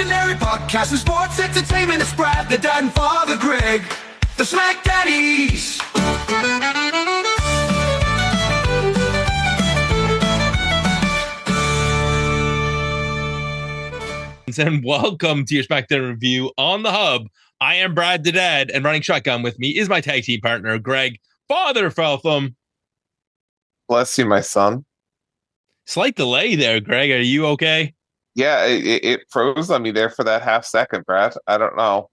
legendary podcast of sports entertainment. It's Brad, the dad, and Father Greg, the SmackDaddies. And welcome to your SmackDown review on the Hub. I am Brad, the dad, and running shotgun with me is my tag team partner, Greg, Father Feltham. Bless you, my son. Slight delay there, Greg. Are you okay? Yeah, it froze on me there for that half second, Brad. I don't know.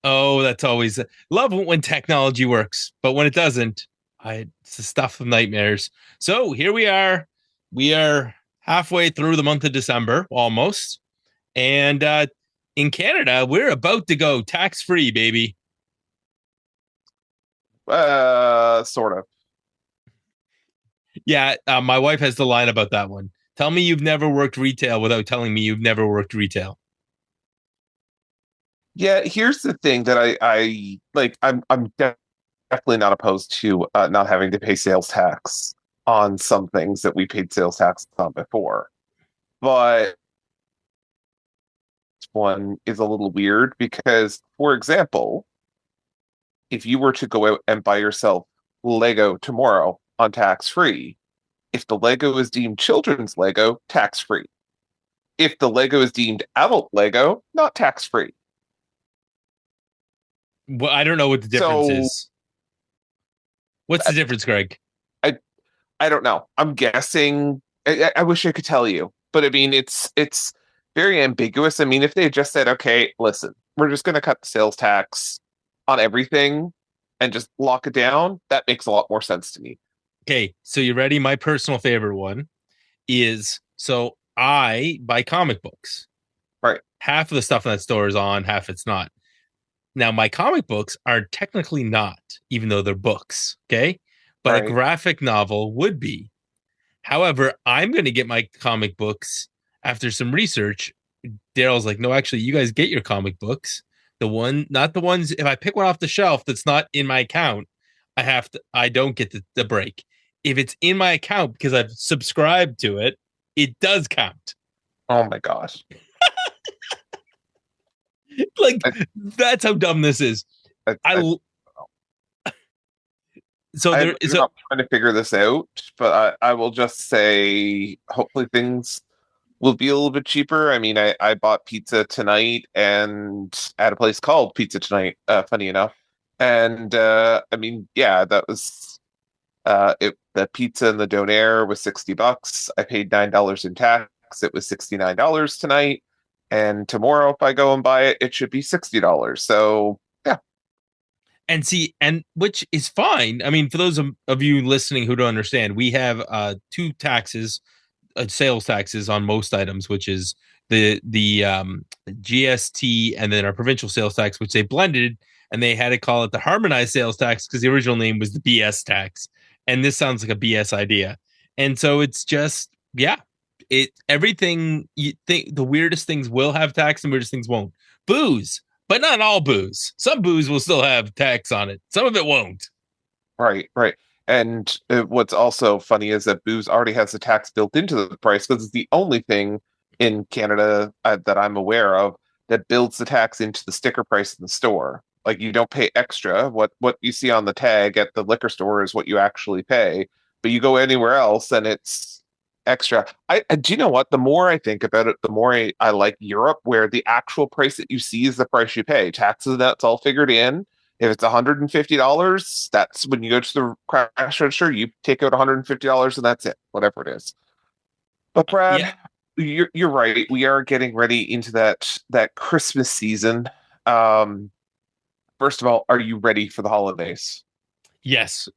Oh, that's always love when technology works, but when it doesn't, it's the stuff of nightmares. So here we are. We are halfway through the month of December, almost, and in Canada, we're about to go tax-free, baby. Sort of. Yeah, my wife has the line about that one. Tell me you've never worked retail without telling me you've never worked retail. Yeah, here's the thing that I like. I'm definitely not opposed to not having to pay sales tax on some things that we paid sales tax on before, but one is a little weird because, for example, if you were to go out and buy yourself Lego tomorrow on tax-free, if the Lego is deemed children's Lego, tax-free. If the Lego is deemed adult Lego, not tax-free. Well, I don't know what the difference is. What's the difference, Greg? I don't know. I'm guessing. I wish I could tell you, but I mean, it's very ambiguous. I mean, if they just said, okay, listen, we're just going to cut the sales tax on everything and just lock it down, that makes a lot more sense to me. Okay, so you ready? My personal favorite one is, so I buy comic books. Right. Half of the stuff in that store is on, half it's not. Now, my comic books are technically not, even though they're books, okay? But Right. A graphic novel would be. However, I'm going to get my comic books after some research. Daryl's like, no, actually, you guys get your comic books. Not the ones, if I pick one off the shelf that's not in my account, I don't get the break. If it's in my account because I've subscribed to it, it does count. Oh my gosh. That's how dumb this is. I'm not trying to figure this out, but I will just say, hopefully things will be a little bit cheaper. I mean, I bought pizza tonight and at a place called Pizza Tonight, funny enough. And I mean, yeah, that was the pizza and the donair was $60. I paid $9 in tax. It was $69 tonight. And tomorrow, if I go and buy it, it should be $60. So yeah. And which is fine. I mean, for those of you listening who don't understand, we have two taxes, sales taxes on most items, which is the GST and then our provincial sales tax, which they blended and they had to call it the harmonized sales tax because the original name was the BS tax. And this sounds like a BS idea. And so it's just, yeah, everything you think the weirdest things will have tax and weirdest things won't. Booze, but not all booze. Some booze will still have tax on it. Some of it won't. Right. And what's also funny is that booze already has the tax built into the price because it's the only thing in Canada that I'm aware of that builds the tax into the sticker price in the store. Like, you don't pay extra. What you see on the tag at the liquor store is what you actually pay. But you go anywhere else and it's extra. Do you know what? The more I think about it, the more I like Europe, where the actual price that you see is the price you pay. Taxes, that's all figured in. If it's $150, that's when you go to the cash register, you take out $150 and that's it, whatever it is. But Brad, you're right. We are getting ready into that Christmas season. First of all, are you ready for the holidays? Yes.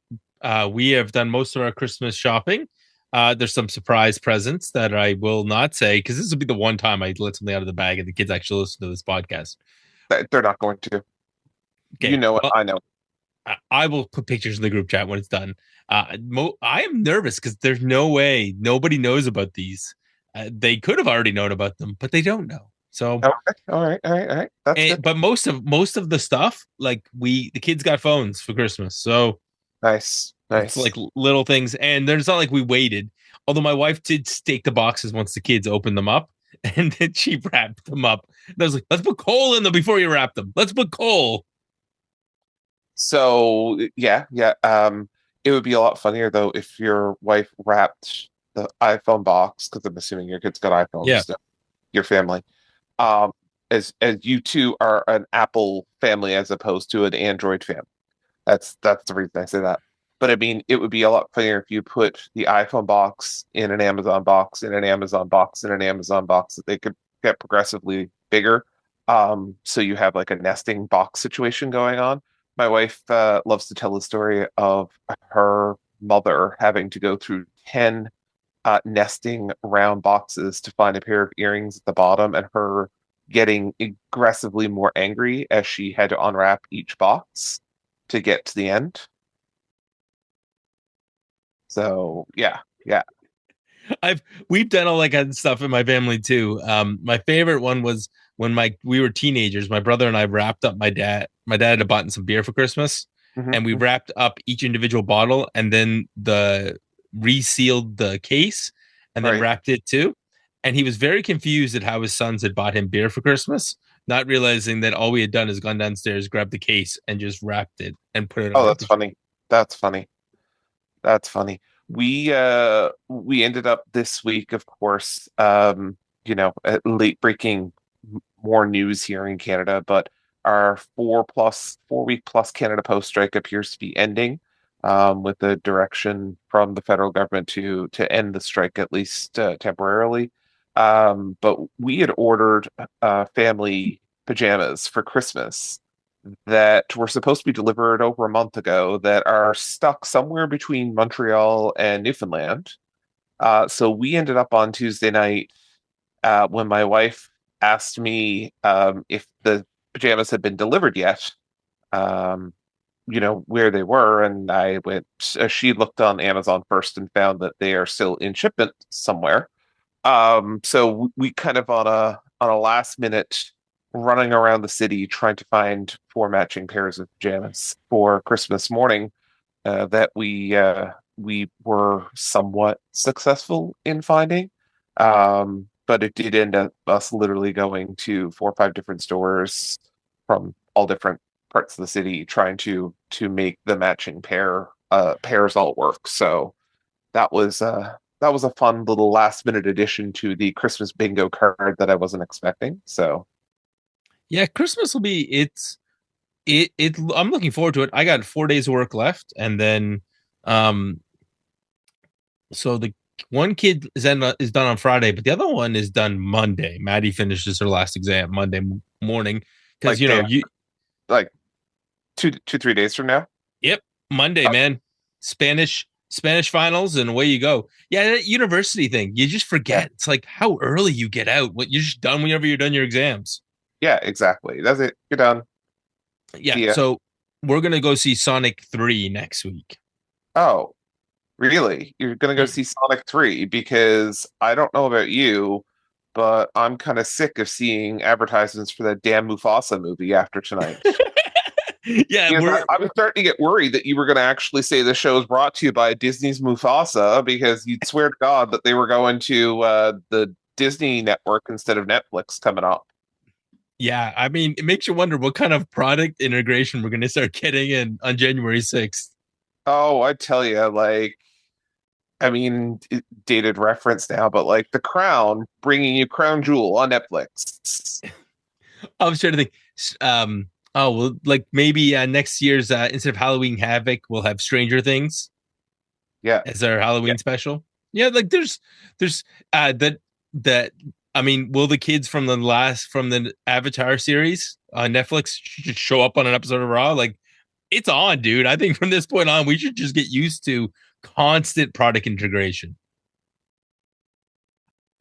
We have done most of our Christmas shopping. There's some surprise presents that I will not say, because this will be the one time I let something out of the bag and the kids actually listen to this podcast. They're not going to. Okay. You know what? I know. I will put pictures in the group chat when it's done. I am nervous because there's no way nobody knows about these. They could have already known about them, but they don't know. So okay. All right. That's good. But most of the stuff, like the kids got phones for Christmas. So nice. It's Nice. like little things, and there's not like we waited. Although my wife did stake the boxes once the kids opened them up, and then she wrapped them up. And I was like, "Let's put coal in them before you wrap them. Let's put coal." So yeah, yeah. It would be a lot funnier though if your wife wrapped the iPhone box, because I'm assuming your kids got iPhones Yeah, still, your family. Um, as you two are an Apple family as opposed to an Android family. That's the reason I say that. But I mean, it would be a lot funnier if you put the iPhone box in an Amazon box, in an Amazon box, in an Amazon box, that they could get progressively bigger. So you have like a nesting box situation going on. My wife loves to tell the story of her mother having to go through 10 nesting round boxes to find a pair of earrings at the bottom, and her getting aggressively more angry as she had to unwrap each box to get to the end. So yeah, yeah, I've we've done all that kind of stuff in my family too. My favorite one was when we were teenagers. My brother and I wrapped up my dad. My dad had bought some beer for Christmas, hmm and we wrapped up each individual bottle, and then the resealed the case, and then right. wrapped it too. And he was very confused at how his sons had bought him beer for Christmas, not realizing that all we had done is gone downstairs, grabbed the case, and just wrapped it and put it Oh, under that's the tree. funny. That's funny. That's funny. We ended up this week, of course, late breaking more news here in Canada, but our 4 week plus Canada Post strike appears to be ending, with the direction from the federal government to end the strike at least temporarily. But we had ordered family pajamas for Christmas that were supposed to be delivered over a month ago that are stuck somewhere between Montreal and Newfoundland. So we ended up on Tuesday night, when my wife asked me if the pajamas had been delivered yet, um, where they were. And I went, she looked on Amazon first and found that they are still in shipment somewhere. So we kind of on a last minute running around the city trying to find four matching pairs of pajamas for Christmas morning, that we were somewhat successful in finding. But it did end up us literally going to 4 or 5 different stores from all different parts of the city trying to make the matching pairs all work. So that was a fun little last minute addition to the Christmas bingo card that I wasn't expecting. So Yeah, Christmas will be it. I'm looking forward to it. I got 4 days of work left, and then um so the one kid is done on Friday, but the other one is done Monday. Maddie finishes her last exam Monday morning because like you know they you like 2, 3 days from now. yep, Monday, man. Spanish finals, and away you go. Yeah, that university thing, you just Yeah, forget. It's like how early you get out. What you're just done whenever you're done your exams. yeah, exactly. That's it. You're done. Yeah, See ya. so we're gonna go see Sonic 3 next week. Oh, really? You're gonna go see Sonic 3? Because I don't know about you, but I'm kind of sick of seeing advertisements for that damn Mufasa movie after tonight. Yeah, Because I was starting to get worried that you were going to actually say the show is brought to you by Disney's Mufasa, because you'd swear to God that they were going to the Disney network instead of Netflix coming up. yeah. I mean, it makes you wonder what kind of product integration we're gonna start getting in on January 6th. Oh, I tell you, like, I mean, dated reference now, but like The Crown bringing you Crown Jewel on Netflix. I was trying to think. Oh well, like maybe next year's instead of Halloween Havoc, we'll have Stranger Things Yeah, as our yeah. Halloween special. Yeah, like there's that. I mean, will the kids from the Avatar series on Netflix show up on an episode of Raw? Like, it's on, dude. I think from this point on, we should just get used to constant product integration.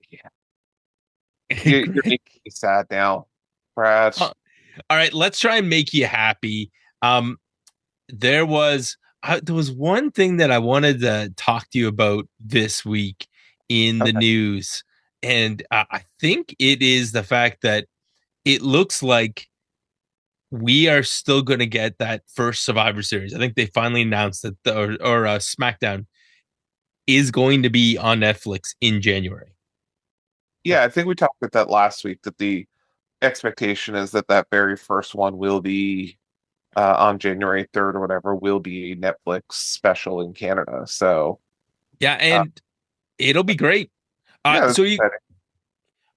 Yeah. You're making me sad now, Brad. All right, let's try and make you happy. Um, there was one thing that I wanted to talk to you about this week in the Okay. news, and I think it is the fact that it looks like we are still going to get that first Survivor Series. I think they finally announced that SmackDown is going to be on Netflix in January. Yeah, I think we talked about that last week, that the expectation is that that very first one will be on January 3rd or whatever, will be a Netflix special in Canada. So Yeah, uh, and it'll be great. yeah, that's So you, exciting.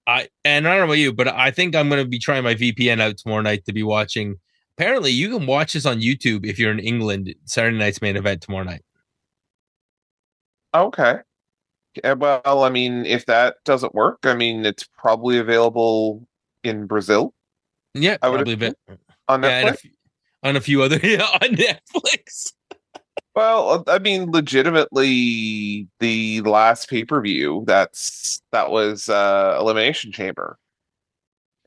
I and I don't know about you, but I think I'm going to be trying my VPN out tomorrow night to be watching. Apparently, you can watch this on YouTube if you're in England. Saturday night's main event tomorrow night. Okay. Yeah, well, I mean, if that doesn't work, I mean, it's probably available in Brazil, Yeah, I would probably a assume, bit. on Yeah, and Netflix. on a few other yeah, on Netflix. Well, I mean, legitimately, the last pay-per-view that was Elimination Chamber.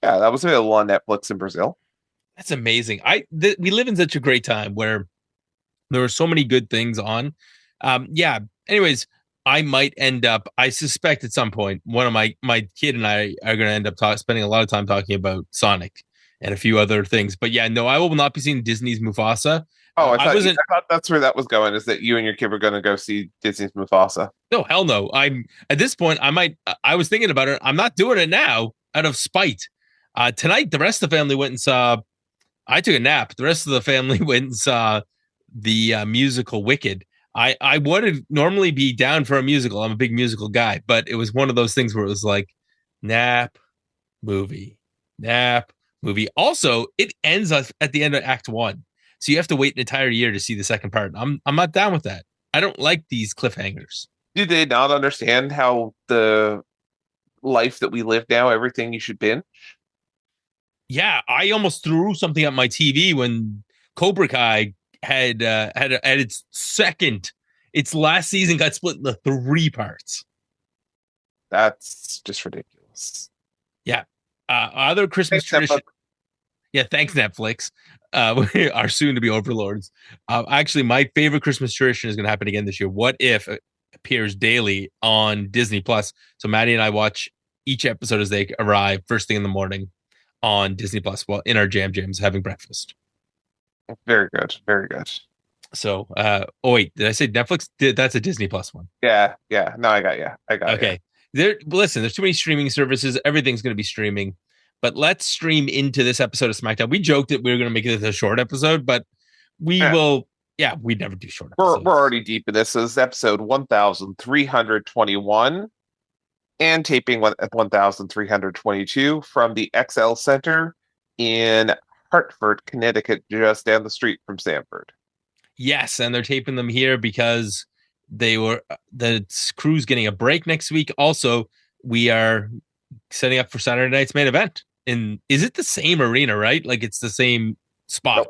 Yeah, that was available on Netflix in Brazil. That's amazing. We live in such a great time where there are so many good things on. Yeah. Anyways, I might end up. I suspect at some point one of my kid and I are going to end up spending a lot of time talking about Sonic and a few other things. But yeah, no, I will not be seeing Disney's Mufasa. Oh, I wasn't. I thought that's where that was going, is that you and your kid were going to go see Disney's Mufasa. No, hell no. I'm at this point. I might. I was thinking about it. I'm not doing it now out of spite. Tonight, the rest of the family went and saw. I took a nap. The rest of the family went and saw the musical Wicked. I would normally be down for a musical. I'm a big musical guy, but it was one of those things where it was like nap, movie, nap, movie. Also, it ends at the end of Act One, so you have to wait an entire year to see the second part. I'm not down with that. I don't like these cliffhangers. Do they not understand how the life that we live now, everything you should binge? Yeah, I almost threw something at my TV when Cobra Kai had its last season got split into 3 parts. That's just ridiculous. Yeah. Other Christmas Thanks, tradition. Netflix. Yeah, thanks Netflix. Our soon to be overlords. Actually, my favorite Christmas tradition is going to happen again this year. What If appears daily on Disney Plus. So Maddie and I watch each episode as they arrive first thing in the morning on Disney Plus while in our jams having breakfast. Very good. Very good. So, oh wait, did I say Netflix? That's a Disney Plus one. Yeah. Yeah. No, I got you. I got Okay. Listen, there's too many streaming services. Everything's going to be streaming. But let's stream into this episode of SmackDown. We joked that we were going to make it a short episode, but we will. Yeah, we never do short episodes. We're already deep in this. This is episode 1321 and taping 1322 from the XL Center in Hartford, Connecticut, just down the street from Sanford. Yes, and they're taping them here because the crew's getting a break next week. Also, we are setting up for Saturday night's main event. Is it the same arena, right? Like it's the same spot?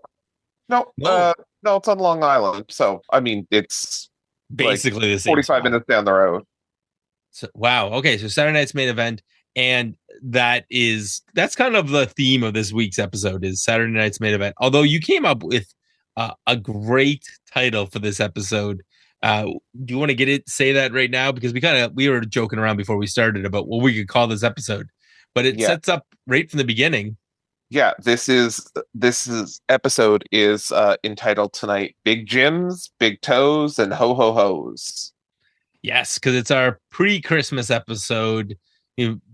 No, it's on Long Island. So I mean, it's basically like the same 45 minutes down the road. So wow. Okay, so Saturday night's main event, and that's kind of the theme of this week's episode is Saturday night's main event. Although you came up with a great title for this episode. Do you want to say that right now? Because we were joking around before we started about what we could call this episode, but it sets up right from the beginning. Yeah, this episode is entitled tonight Big Jims, Big Toes, and Ho Ho Ho's. Yes, because it's our pre-Christmas episode,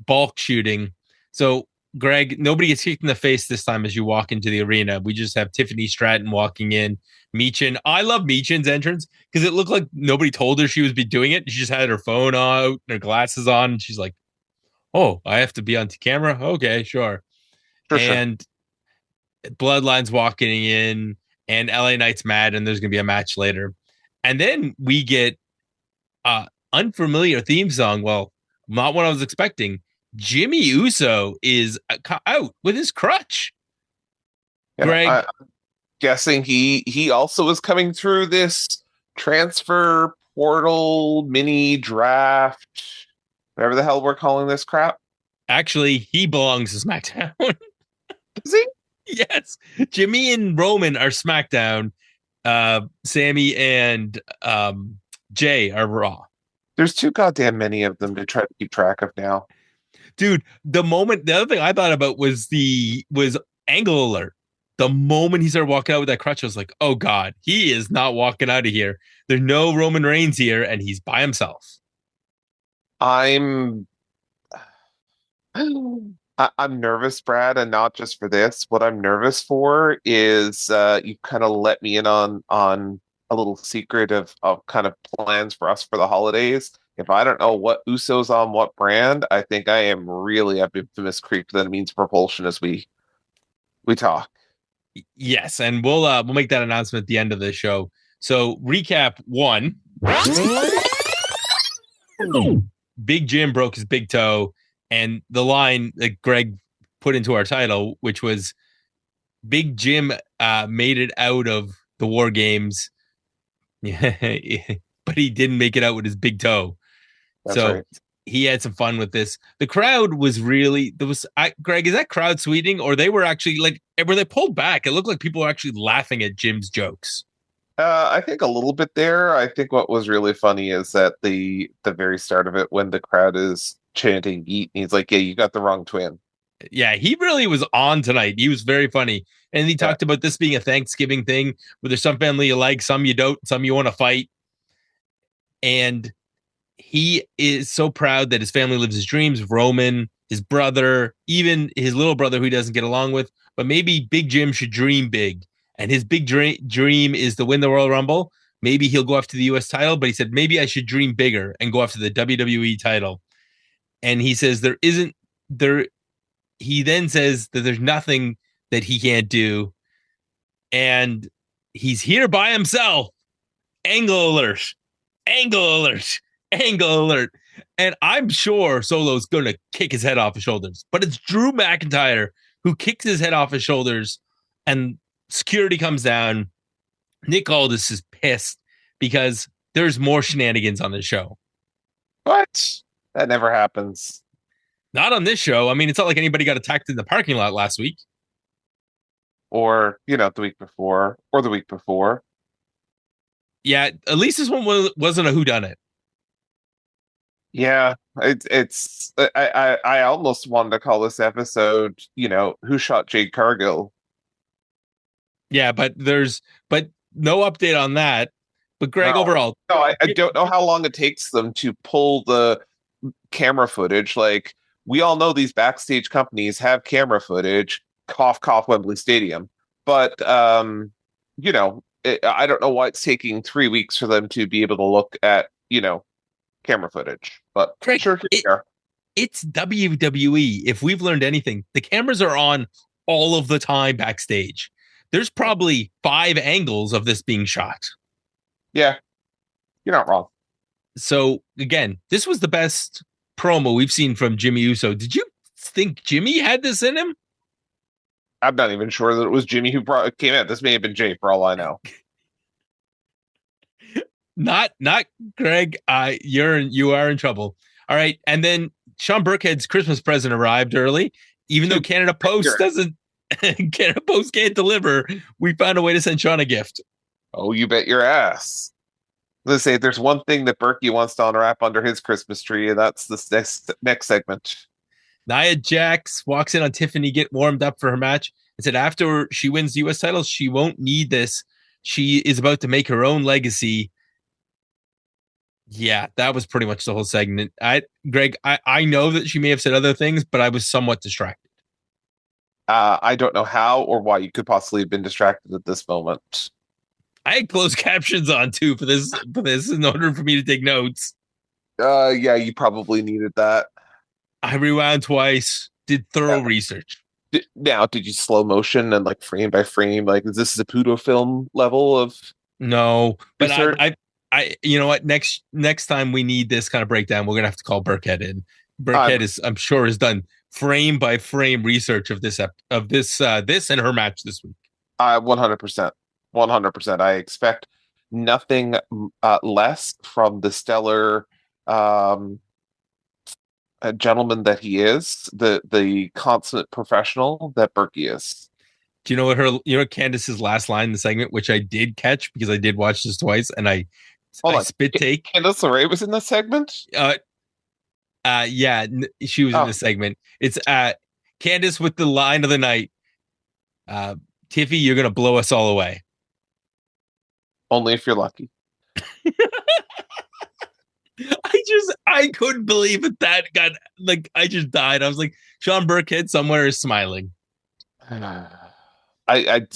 bulk shooting. So, Greg, nobody gets kicked in the face this time as you walk into the arena. We just have Tiffy Straton walking in. Michin. I love Michin's entrance because it looked like nobody told her she was doing it. She just had her phone out and her glasses on. And she's like, oh, I have to be on camera? Okay, sure. And Bloodline's walking in and LA Knight's mad and there's going to be a match later. And then we get unfamiliar theme song. Well, not what I was expecting. Jimmy Uso is out with his crutch. Yeah, Greg, I'm guessing he also is coming through this transfer portal mini draft, whatever the hell we're calling this crap. Actually, he belongs to SmackDown. Is he? Yes. Jimmy and Roman are SmackDown. Sammy and Jay are Raw. There's too goddamn many of them to try to keep track of now. Dude, the other thing I thought about was Angle Alert. The moment he started walking out with that crutch, I was like, oh God, he is not walking out of here. There's no Roman Reigns here, and he's by himself. I'm I'm nervous, Brad, and not just for this. What I'm nervous for is you kind of let me in on a little secret of kind of plans for us for the holidays. If I don't know what Uso's on what brand, I think I am really up infamous creep that means propulsion as we talk. Yes, and we'll make that announcement at the end of the show. So recap one. Big Jim broke his big toe, and the line that Greg put into our title, which was Big Jim made it out of the War Games, but he didn't make it out with his big toe. That's right. He had some fun with this. The crowd was really Greg, is that crowd sweetening, or they were actually like where they pulled back? It looked like people were actually laughing at Jim's jokes. I think a little bit there. I think what was really funny is that the very start of it, when the crowd is chanting "Eat," and he's like, "Yeah, you got the wrong twin." Yeah, he really was on tonight. He was very funny. And he talked about this being a Thanksgiving thing where there's some family you like, some you don't, some you want to fight. And he is so proud that his family lives his dreams. Roman, his brother, even his little brother who he doesn't get along with. But maybe Big Jim should dream big. And his big dream is to win the Royal Rumble. Maybe he'll go after the US title, but he said, maybe I should dream bigger and go after the WWE title. And he says he then says that there's nothing that he can't do. And he's here by himself. Angle alert. Angle alert. Angle alert. And I'm sure Solo's going to kick his head off his shoulders. But it's Drew McIntyre who kicks his head off his shoulders, and security comes down. Nick Aldis is pissed because there's more shenanigans on this show. What? That never happens. Not on this show. I mean, it's not like anybody got attacked in the parking lot last week. Or, the week before, or the week before. Yeah, at least this one wasn't a whodunit. Yeah, it's I almost wanted to call this episode, who shot Jade Cargill? Yeah, but no update on that. But Greg, overall, no, I don't know how long it takes them to pull the camera footage. Like, we all know these backstage companies have camera footage. Cough, cough, Wembley Stadium. But I don't know why it's taking 3 weeks for them to be able to look at camera footage. But Craig, sure, it's WWE. If we've learned anything, the cameras are on all of the time backstage. There's probably 5 angles of this being shot. Yeah, you're not wrong. So again, this was the best promo we've seen from Jimmy Uso. Did you think Jimmy had this in him? I'm not even sure that it was Jimmy who came out. This may have been Jay, for all I know. Not Greg. You are in trouble. All right, and then Sean Burkhead's Christmas present arrived early, even though Canada Post Canada Post can't deliver. We found a way to send Sean a gift. Oh, you bet your ass. Let's say there's one thing that Berkey wants to unwrap under his Christmas tree, and that's this next segment. Nia Jax walks in on Tiffany, get warmed up for her match, and said after she wins the U.S. title, she won't need this. She is about to make her own legacy. Yeah, that was pretty much the whole segment. Greg, I know that she may have said other things, but I was somewhat distracted. I don't know how or why you could possibly have been distracted at this moment. I had closed captions on too for this in order for me to take notes. Yeah, you probably needed that. I rewound twice, did thorough research. Did you slow motion and like frame by frame? Like, is this Zaputo film level of? No, but research? I you know what? Next time we need this kind of breakdown, we're gonna have to call Burkhead in. Burkhead I'm sure has done frame by frame research of this and her match this week. 100%. 100%. I expect nothing less from the stellar gentleman that he is, the consummate professional that Berkey is. Do you know what Candace's last line in the segment, which I did catch because I did watch this twice, and I spit take. Candace LeRae was in the segment? Yeah, she was in the segment. It's Candace with the line of the night. Tiffy, you're gonna blow us all away. Only if you're lucky. I couldn't believe it. That got like I just died. I was like, Sean Burkhead somewhere is smiling. I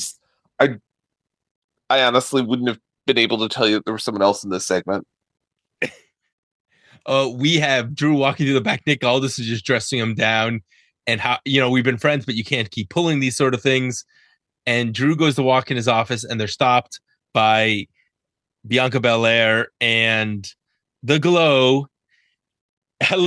honestly wouldn't have been able to tell you that there was someone else in this segment. We have Drew walking through the back. Nick Aldis is just dressing him down, and how we've been friends, but you can't keep pulling these sort of things. And Drew goes to walk in his office, and they're stopped by Bianca Belair and the Glow.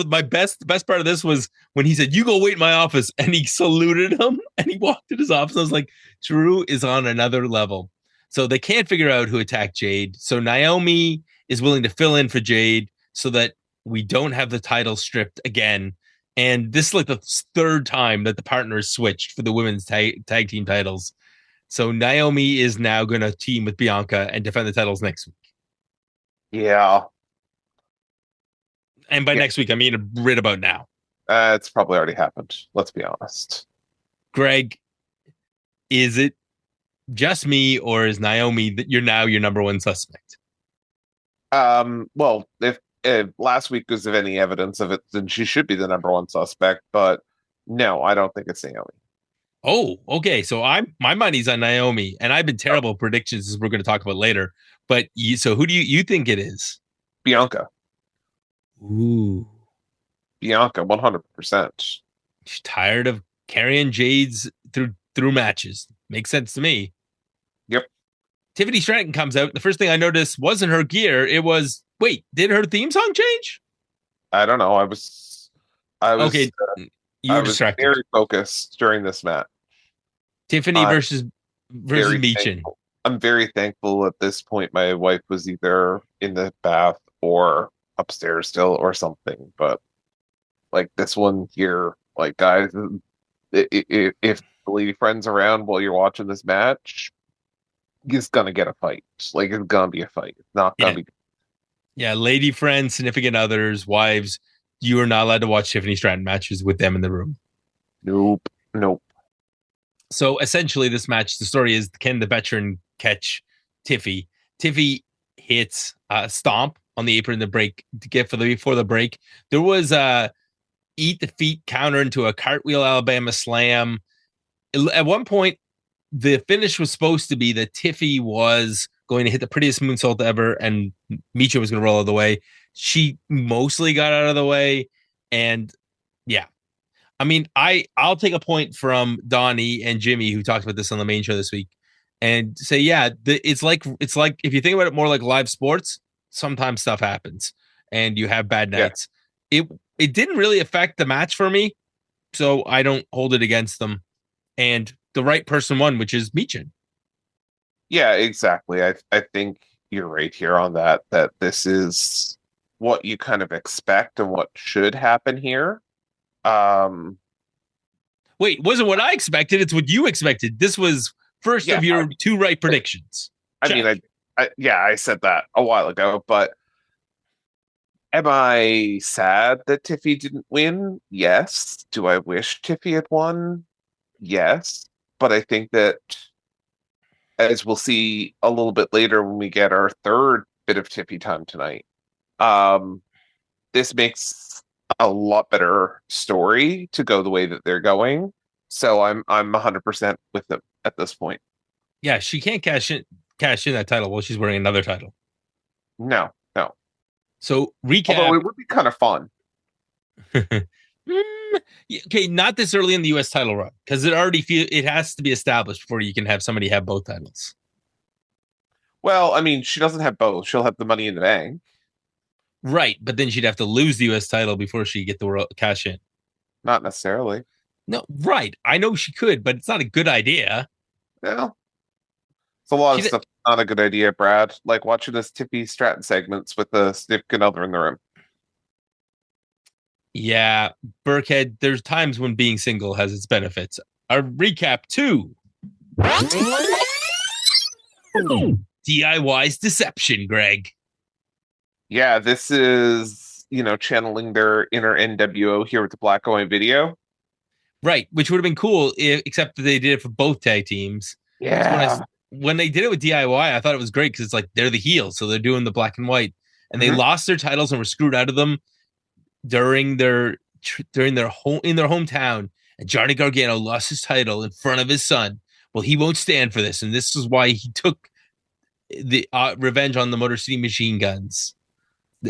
My best part of this was when he said, "You go wait in my office," and he saluted him and he walked in his office. I was like, Drew is on another level. So they can't figure out who attacked Jade. So Naomi is willing to fill in for Jade so that we don't have the title stripped again. And this is like the third time that the partners switched for the women's tag team titles. So Naomi is now going to team with Bianca and defend the titles next week. Yeah. And by next week, I mean right about now. It's probably already happened. Let's be honest. Greg, is it just me, or is Naomi that you're now your number one suspect? Well, if last week was of any evidence of it, then she should be the number one suspect. But no, I don't think it's Naomi. Oh, okay. So my money's on Naomi, and I've been terrible at predictions, as we're going to talk about later. But so who do you think it is? Bianca. Ooh, Bianca, 100%. She's tired of carrying Jades through matches. Makes sense to me. Yep. Tiffany Stratton comes out. The first thing I noticed wasn't her gear. It was, wait, did her theme song change? I don't know. I was okay. You were distracted. Very focused during this match. Tiffany versus Michin. I'm very thankful at this point my wife was either in the bath or upstairs still or something. But like this one here, like guys, if the lady friend's around while you're watching this match, he's gonna get a fight. Like it's gonna be a fight. It's not gonna be. Yeah, lady friends, significant others, wives. You are not allowed to watch Tiffany Stratton matches with them in the room. Nope. So essentially, this match, the story is, can the veteran catch Tiffy? Tiffy hits a stomp on the apron to break to get before the break. There was a eat the feet counter into a cartwheel Alabama slam. At one point, the finish was supposed to be that Tiffy was going to hit the prettiest moonsault ever, and Michin was going to roll out of the way. She mostly got out of the way, and yeah. I mean, I'll take a point from Donnie and Jimmy, who talked about this on the main show this week, and say, yeah, it's like if you think about it more like live sports, sometimes stuff happens and you have bad nights. Yeah. It didn't really affect the match for me, so I don't hold it against them. And the right person won, which is Michin. Yeah, exactly. I think you're right here on that this is what you kind of expect and what should happen here. Wait, wasn't what I expected. It's what you expected. This was first of your two right predictions. I said that a while ago, but am I sad that Tiffy didn't win? Yes. Do I wish Tiffy had won? Yes. But I think that, as we'll see a little bit later when we get our third bit of Tiffy time tonight, this makes a lot better story to go the way that they're going. So I'm 100% with them at this point. Yeah, she can't cash in that title while she's wearing another title. No. So recap. Although it would be kind of fun. Okay, not this early in the U.S. title run, because it has to be established before you can have somebody have both titles. Well, I mean, she doesn't have both. She'll have the Money in the Bank. Right, but then she'd have to lose the U.S. title before she get the cash in. Not necessarily. No, right. I know she could, but it's not a good idea. Yeah. It's a lot of stuff. Not a good idea, Brad. Like watching this Tiffy Stratton segments with a significant other in the room. Yeah, Burkhead, there's times when being single has its benefits. Our recap 2. DIY's deception, Greg. Yeah, this is, channeling their inner NWO here with the black and white video. Right, which would have been cool, except that they did it for both tag teams. So Yeah. when they did it with DIY, I thought it was great because it's like they're the heels, so they're doing the black and white, and they Mhm. lost their titles and were screwed out of them during their home in their hometown. And Johnny Gargano lost his title in front of his son. Well, he won't stand for this, and this is why he took the revenge on the Motor City Machine Guns.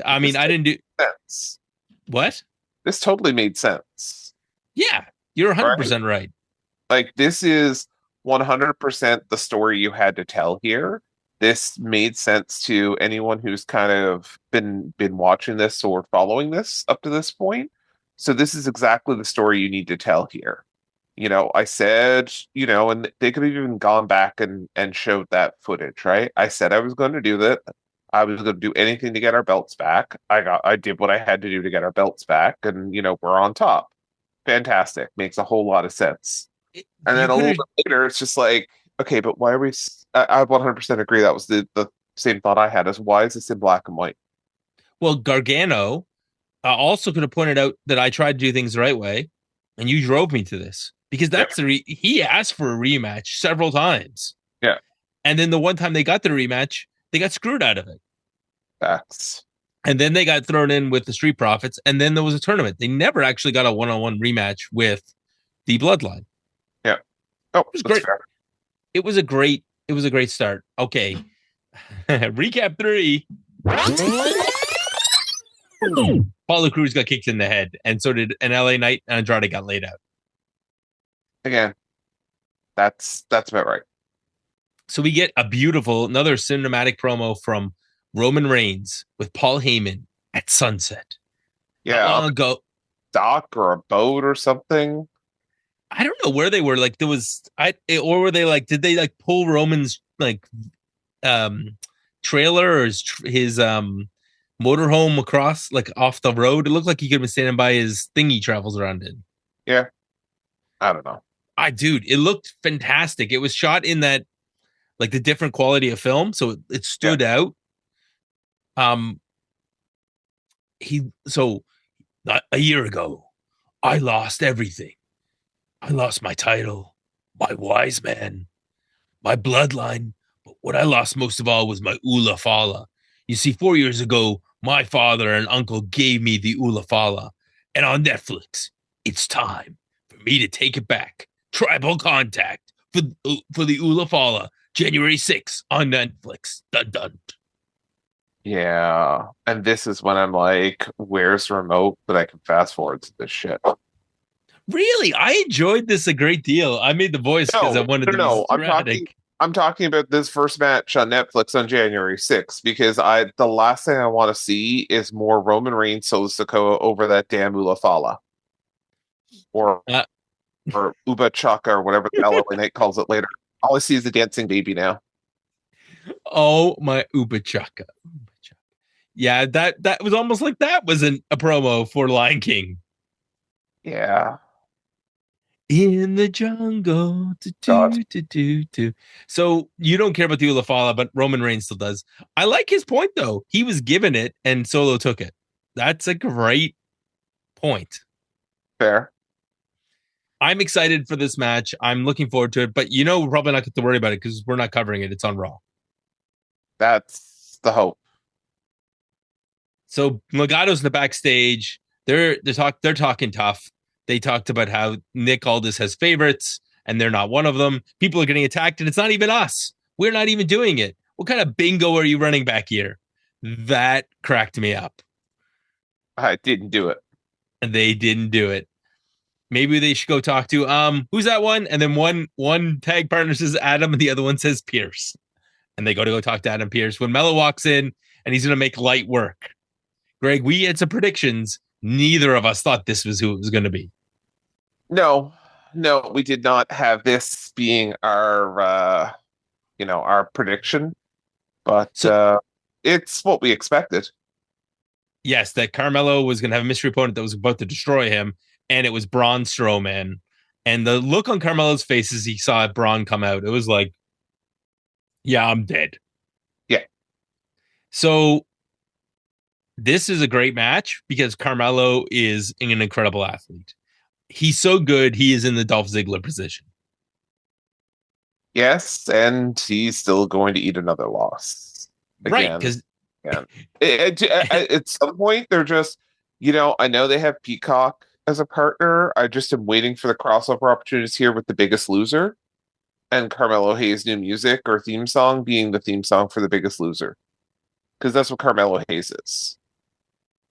I mean, This I didn't do made sense. what? This totally made sense, Yeah, you're right? 100% right. Like this is 100% the story you had to tell here. This made sense to anyone who's kind of been watching this or following this up to this point. So this is exactly the story you need to tell here. I said, and they could have even gone back and showed that footage, right? I said I was going to do that. I was going to do anything to get our belts back. I did what I had to do to get our belts back, and we're on top. Fantastic. Makes a whole lot of sense. And You then a could little have. bit later, it's just like, okay, but why are we? I 100% agree. That was the same thought I had. As why is this in black and white? Well, Gargano also could have pointed out that I tried to do things the right way, and you drove me to this because Yeah, he asked for a rematch several times, yeah, and then the one time they got the rematch, they got screwed out of it, facts. and then they got thrown in with the Street Profits, and then there was a tournament. They never actually got a one-on-one rematch with the Bloodline. Yeah. Oh, It was that's great. fair. It was a great start. Okay, recap 3. Apollo Crews got kicked in the head, and so did an LA Knight, and Andrade got laid out. Again, that's about right. So we get another cinematic promo from Roman Reigns with Paul Heyman at sunset. Not Yeah, long ago, dock or a boat or something. I don't know where they were. Like or were they like? Did they like pull Roman's like um trailer or his motorhome across like off the road? It looked like he could have been standing by his thing he travels around in. Yeah, I don't know. Dude, it looked fantastic. It was shot in that like the different quality of film, so it Yeah, stood out. Um, he so a year ago, I lost everything. I lost my title, my wise man, my bloodline. But what I lost most of all was my Ula Fala. You see, 4 years ago, my father and uncle gave me the Ula Fala. And on Netflix, it's time for me to take it back. Tribal Contact for the Ula Fala, January 6th on Netflix. Dun dun. yeah. And this is when I'm like, where's the remote that I can fast forward to this shit? Really, I enjoyed this a great deal. I made the voice because I No, wanted no, to be no. dramatic. I'm talking about this first match on Netflix on January 6th because the last thing I want to see is more Roman Reigns Solo Sikoa over that damn Ulafala or Uh, or Uba Chaka or whatever the hell LA Knight calls it later. All I see is the dancing baby now. oh my Ubachaka. Yeah, that was almost like that wasn't a promo for Lion King. Yeah. In the jungle. God. So you don't care about the Ulafala, but Roman Reigns still does. I like his point though. He was given it and Solo took it. That's a great point. Fair. I'm excited for this match. I'm looking forward to it, but we're probably not going to worry about it because we're not covering it. It's on Raw. That's the hope. So Legato's in the backstage. They're talking tough. They talked about how Nick Aldis has favorites and they're not one of them. People are getting attacked and it's not even us. We're not even doing it. What kind of bingo are you running back here? That cracked me up. I didn't do it. And they didn't do it. Maybe they should go talk to who's that one? And then one tag partner says Adam and the other one says Pierce. And they go talk to Adam Pierce when Mello walks in and he's gonna make light work. Greg, we had some predictions. Neither of us thought this was who it was going to be. No, no, we did not have this being our prediction, but So, it's what we expected. yes, that Carmelo was going to have a mystery opponent that was about to destroy him, and it was Braun Strowman. And the look on Carmelo's face as he saw Braun come out, it was like, yeah, I'm dead. Yeah. So this is a great match because Carmelo is an incredible athlete. He's so good, he is in the Dolph Ziggler position. Yes, and he's still going to eat another loss Right, again. because Yeah. At some point, they're just, I know they have Peacock as a partner. I just am waiting for the crossover opportunities here with The Biggest Loser and Carmelo Hayes' new music or theme song being the theme song for The Biggest Loser. Because that's what Carmelo Hayes is.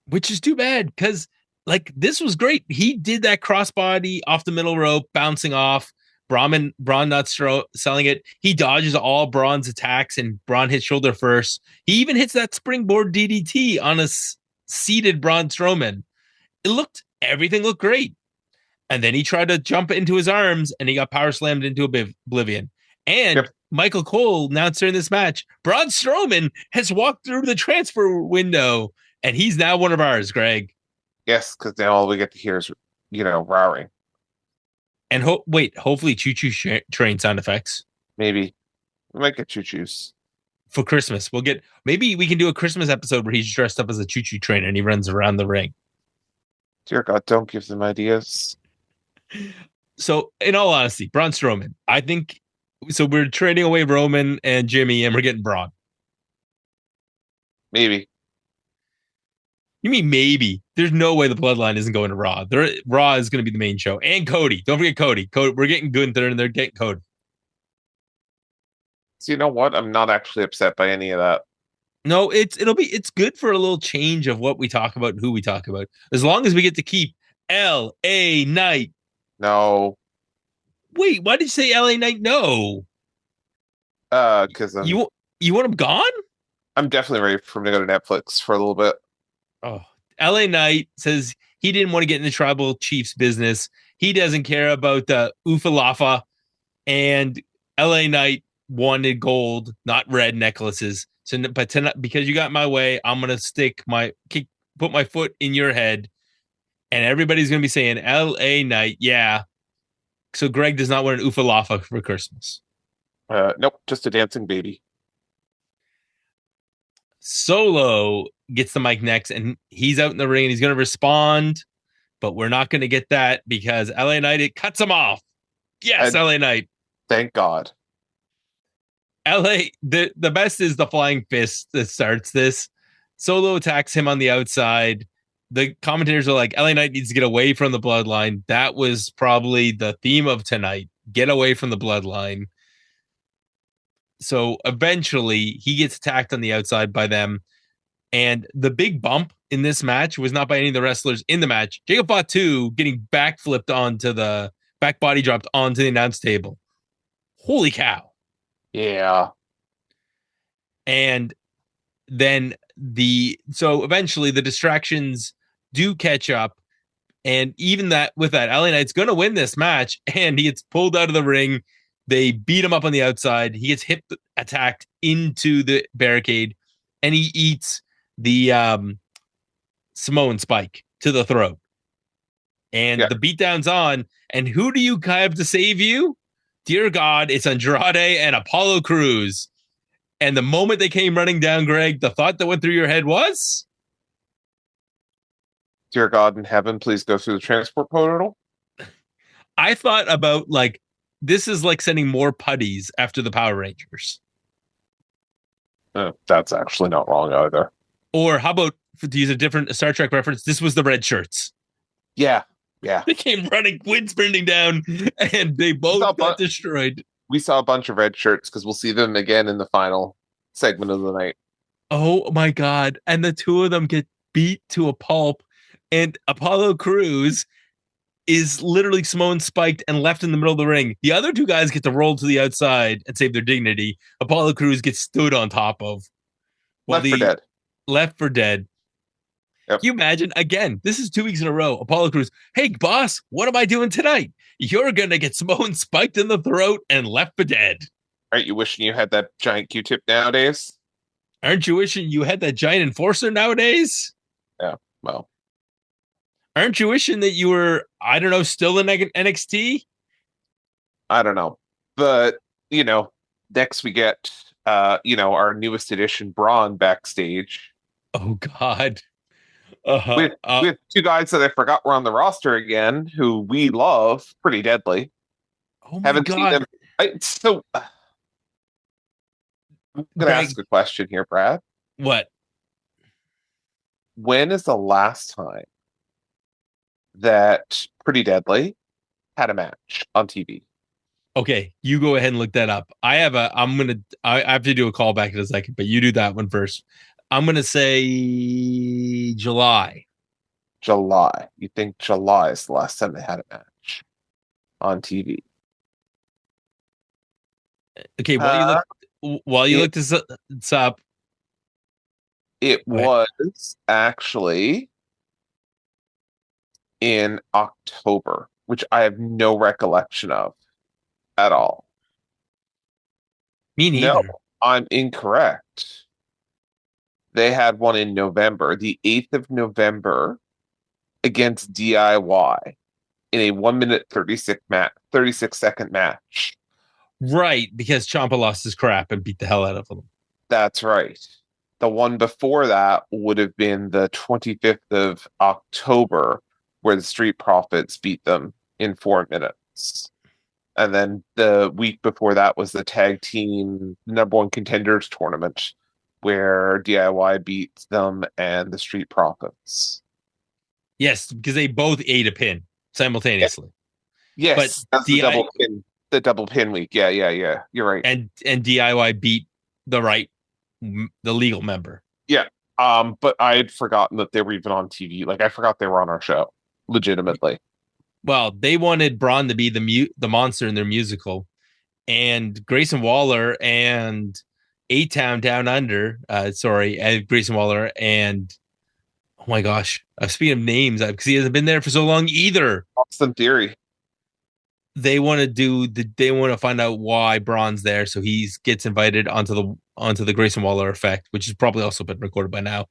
which is too bad because like this was great. He did that crossbody off the middle rope, bouncing off. Braun not selling it. He dodges all Braun's attacks, and Braun hits shoulder first. He even hits that springboard DDT on a seated Braun Strowman. Everything looked great. And then he tried to jump into his arms, and he got power slammed into oblivion. And Yep. Michael Cole announced during this match, Braun Strowman has walked through the transfer window, and he's now one of ours, Greg. Yes, because now all we get to hear is, roaring. And hopefully choo-choo train sound effects Maybe. We might get choo-choos. for Christmas. Maybe we can do a Christmas episode where he's dressed up as a choo-choo train and he runs around the ring. Dear God, don't give them ideas. So, in all honesty, Braun Strowman, I think, so we're trading away Roman and Jimmy, and we're getting Braun. Maybe. You mean maybe? There's no way the Bloodline isn't going to Raw. Raw is going to be the main show. And Cody. Don't forget Cody. We're getting Gunther, and they're getting Cody. So you know what? I'm not actually upset by any of that. No, it's good for a little change of what we talk about and who we talk about. As long as we get to keep LA Knight. No. Wait, why did you say LA Knight? No. Because You want him gone? I'm definitely ready for him to go to Netflix for a little bit. Oh, LA Knight says he didn't want to get in the tribal chief's business. He doesn't care about the Ufalafa, and LA Knight wanted gold, not red necklaces. So, but tonight, because you got my way, I'm gonna put my foot in your head, and everybody's gonna be saying LA Knight, yeah. So Greg does not want an Ufalafa for Christmas. Nope, just a dancing baby. Solo gets the mic next, and he's out in the ring, and he's going to respond, but we're not going to get that because LA Knight, it cuts him off. Yes, LA Knight. Thank God. The best is the flying fist that starts this. Solo attacks him on the outside. The commentators are like, LA Knight needs to get away from the Bloodline. That was probably the theme of tonight. Get away from the Bloodline. So eventually he gets attacked on the outside by them. And the big bump in this match was not by any of the wrestlers in the match. Jacob Fatu getting back body dropped onto the announce table. Holy cow. Yeah. And then so eventually the distractions do catch up. And even with that, LA Knight's going to win this match. And he gets pulled out of the ring. They beat him up on the outside. He gets hip attacked into the barricade, and he eats the Samoan spike to the throat. And the beatdown's on. And who do you have to save you? Dear God, it's Andrade and Apollo Crews. And the moment they came running down, Greg, the thought that went through your head was? Dear God in heaven, please go through the transport portal. I thought about this is like sending more putties after the Power Rangers. That's actually not wrong either. Or how about, to use a Star Trek reference, this was the red shirts. Yeah. They came running, wind sprinting down, and they both got destroyed. We saw a bunch of red shirts because we'll see them again in the final segment of the night. Oh my God. And the two of them get beat to a pulp. And Apollo Crews is literally Samoan spiked and left in the middle of the ring. The other two guys get to roll to the outside and save their dignity. Apollo Crews gets stood on top of. Left for dead. Yep. Can you imagine? Again, this is 2 weeks in a row. Apollo Crews, hey, boss, what am I doing tonight? You're going to get Samoan spiked in the throat and left for dead. Aren't you wishing you had that giant Q-tip nowadays? Aren't you wishing you had that giant enforcer nowadays? Yeah, well. Aren't you wishing that you were, I don't know, still in NXT? I don't know. But, next we get, our newest edition, Braun, backstage. Oh, God. With two guys that I forgot were on the roster again, who we love pretty deadly. Oh, my God. Seen them. I'm going to ask a question here, Brad. What? When is the last time that Pretty Deadly had a match on TV? Okay, you go ahead and look that up. I have I have to do a call back in a second, but you do that one first. I'm gonna say July. July. You think July is the last time they had a match on TV? Okay, while you look this up, it was actually in October, which I have no recollection of at all. Me neither. No, I'm incorrect. They had one in November, the 8th of November, against DIY in a 1 minute 36-second match. Right, because Ciampa lost his crap and beat the hell out of him. That's right. The one before that would have been the 25th of October, where the Street Profits beat them in 4 minutes. And then the week before that was the tag team number one contenders tournament, where DIY beat them and the Street Profits. Yes, because they both ate a pin simultaneously. Yes, but that's the double pin week. Yeah. You're right. And DIY beat the legal member. Yeah. But I had forgotten that they were even on TV. Like, I forgot they were on our show. Legitimately. Well, they wanted Braun to be the monster in their musical, and Grayson Waller and A-Town Down Under. Grayson Waller and oh my gosh, speaking of names, because he hasn't been there for so long either. Austin Theory. They want to find out why Braun's there, so he gets invited onto the Grayson Waller effect, which has probably also been recorded by now.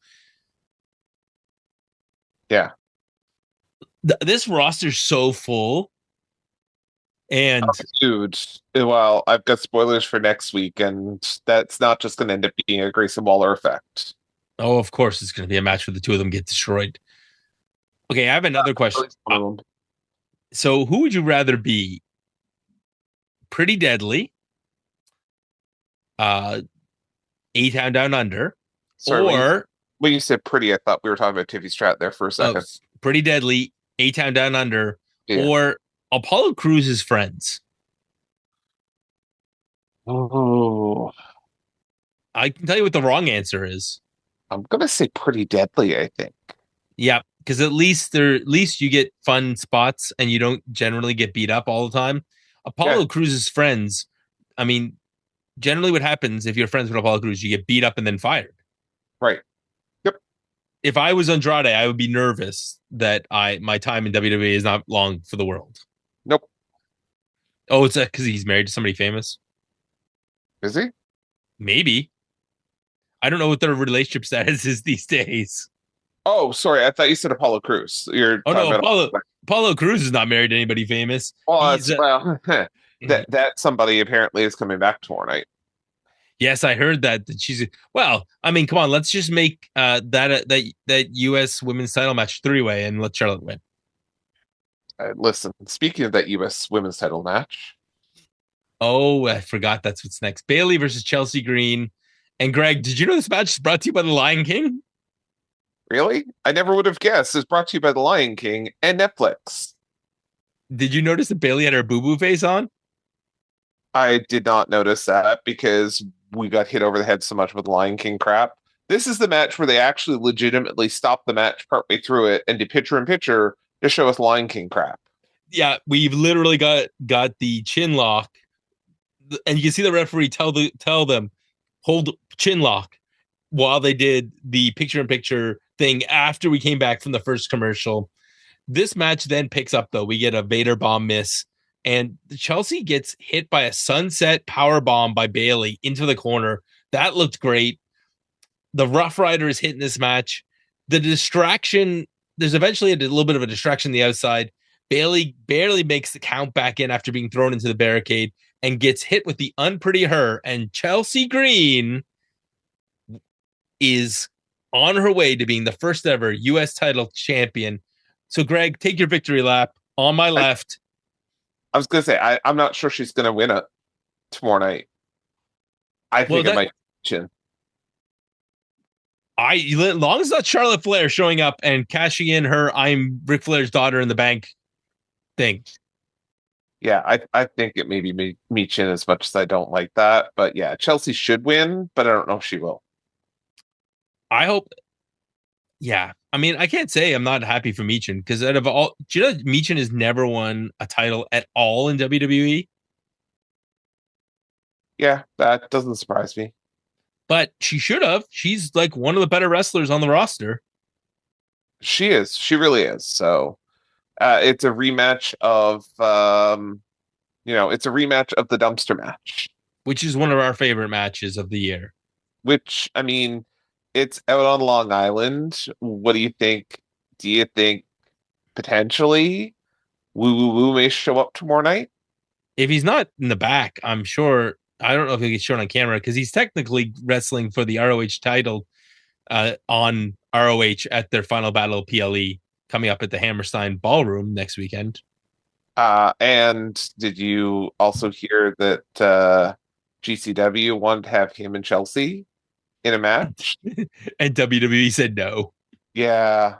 Yeah. This roster's so full. And dude, well, I've got spoilers for next week, and that's not just going to end up being a Grayson Waller effect. Oh, of course, it's going to be a match where the two of them get destroyed. Okay, I have another question. So, who would you rather be? Pretty Deadly, A-Town Down Under, or when you said pretty, I thought we were talking about Tiffy Straton there for a second. Pretty Deadly, A-Town Down Under, or Apollo Crews' friends. Oh, I can tell you what the wrong answer is. I'm gonna say Pretty Deadly, I think. Yeah, because at least you get fun spots and you don't generally get beat up all the time. Apollo Crews' friends, I mean, generally what happens if you're friends with Apollo Crews, you get beat up and then fired. Right. Yep. If I was Andrade, I would be nervous that my time in WWE is not long for the world. Nope. Oh, it's because he's married to somebody famous? Is he? Maybe. I don't know what their relationship status is these days. Oh, sorry. I thought you said Apollo Crews. Apollo Crews is not married to anybody famous. Well, that somebody apparently is coming back tomorrow night. Yes, I heard that she's. Well, I mean, come on. Let's just make that U.S. women's title match 3-way and let Charlotte win. Listen, speaking of that U.S. women's title match. Oh, I forgot that's what's next. Bayley versus Chelsea Green. And Greg, did you know this match is brought to you by The Lion King? Really? I never would have guessed. It's brought to you by The Lion King and Netflix. Did you notice that Bayley had her boo-boo face on? I did not notice that because we got hit over the head so much with Lion King crap. This is the match where they actually legitimately stopped the match partway through it and did picture-in-picture to show us Lion King crap. Yeah, we've literally got the chin lock, and you can see the referee tell them hold chin lock while they did the picture-in-picture thing after we came back from the first commercial. This match then picks up, though. We get a Vader bomb miss, and Chelsea gets hit by a sunset power bomb by Bayley into the corner. That looked great. The Rough Rider is hitting this match. The distraction, there's eventually a little bit of a distraction on the outside. Bayley barely makes the count back in after being thrown into the barricade and gets hit with the Unpretty Her. And Chelsea Green is on her way to being the first ever U.S. title champion. So, Greg, take your victory lap on my left. I was going to say, I'm not sure she's going to win it tomorrow night. I think it might Chin. As long as it's not Charlotte Flair showing up and cashing in her "I'm Ric Flair's daughter in the bank" thing. Yeah, I think it may be Michin as much as I don't like that. But yeah, Chelsea should win, but I don't know if she will. I hope. Yeah, I mean, I can't say I'm not happy for Michin because out of all, do you know Michin has never won a title at all in WWE? Yeah, that doesn't surprise me. But she should have. She's like one of the better wrestlers on the roster. She is. She really is. So it's a rematch of it's a rematch of the dumpster match, Which is one of our favorite matches of the year. which I mean, it's out on Long Island. What do you think? Do you think potentially Woo Woo Woo may show up tomorrow night? If he's not in the back, I'm sure. I don't know if he'll get shown on camera because he's technically wrestling for the ROH title on ROH at their final battle PLE coming up at the Hammerstein Ballroom next weekend. And did you also hear that GCW wanted to have him and Chelsea in a match? And WWE said no. Yeah.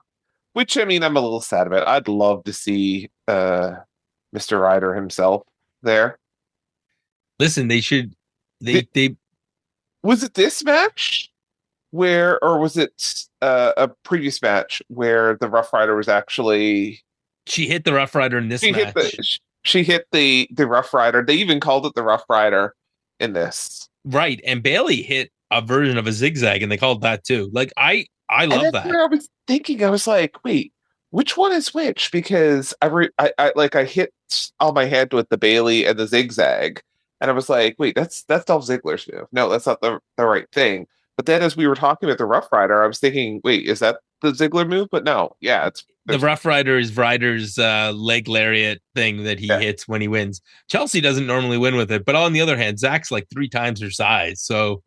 Which I mean, I'm a little sad about. I'd love to see Mr. Ryder himself there. Listen, they should. They Was it this match or was it a previous match where the Rough Rider was actually she hit the Rough Rider in this match. She hit the Rough Rider. They even called it the Rough Rider in this. Right, and Bailey hit a version of a zigzag, and they called that too. Like I love that. Where I was thinking, I was like, wait, which one is which? Because I hit on my head with the Bailey and the zigzag, and I was like, wait, that's Dolph Ziggler's move. No, that's not the right thing. But then as we were talking about the Rough Rider, I was thinking, wait, is that the Ziggler move? But no, yeah, it's the Rough Rider is Ryder's leg lariat thing that he hits when he wins. Chelsea doesn't normally win with it, but on the other hand, Zach's like 3 times her size, so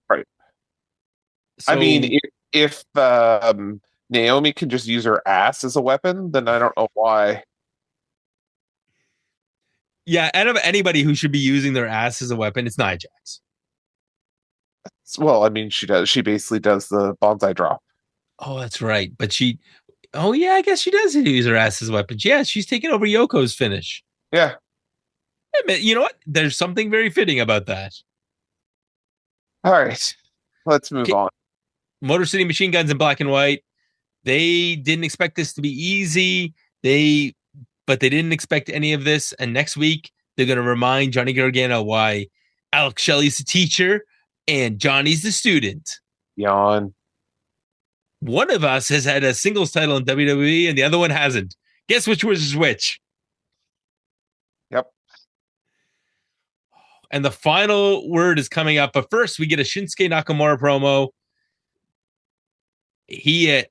right. So, I mean, if Naomi can just use her ass as a weapon, then I don't know why. Yeah, out of anybody who should be using their ass as a weapon, it's Nia Jax. Well, I mean, she does. She basically does the bonsai drop. Oh, that's right. But oh yeah, I guess she does use her ass as a weapon. Yeah, she's taking over Yoko's finish. Yeah. You know what? There's something very fitting about that. All right, let's move on. Motor City Machine Guns in black and white. They didn't expect this to be easy. But they didn't expect any of this. And next week, they're going to remind Johnny Gargano why Alex Shelley's the teacher and Johnny's the student. Yawn. One of us has had a singles title in WWE and the other one hasn't. Guess which was which? Yep. And the final word is coming up. But first, we get a Shinsuke Nakamura promo. He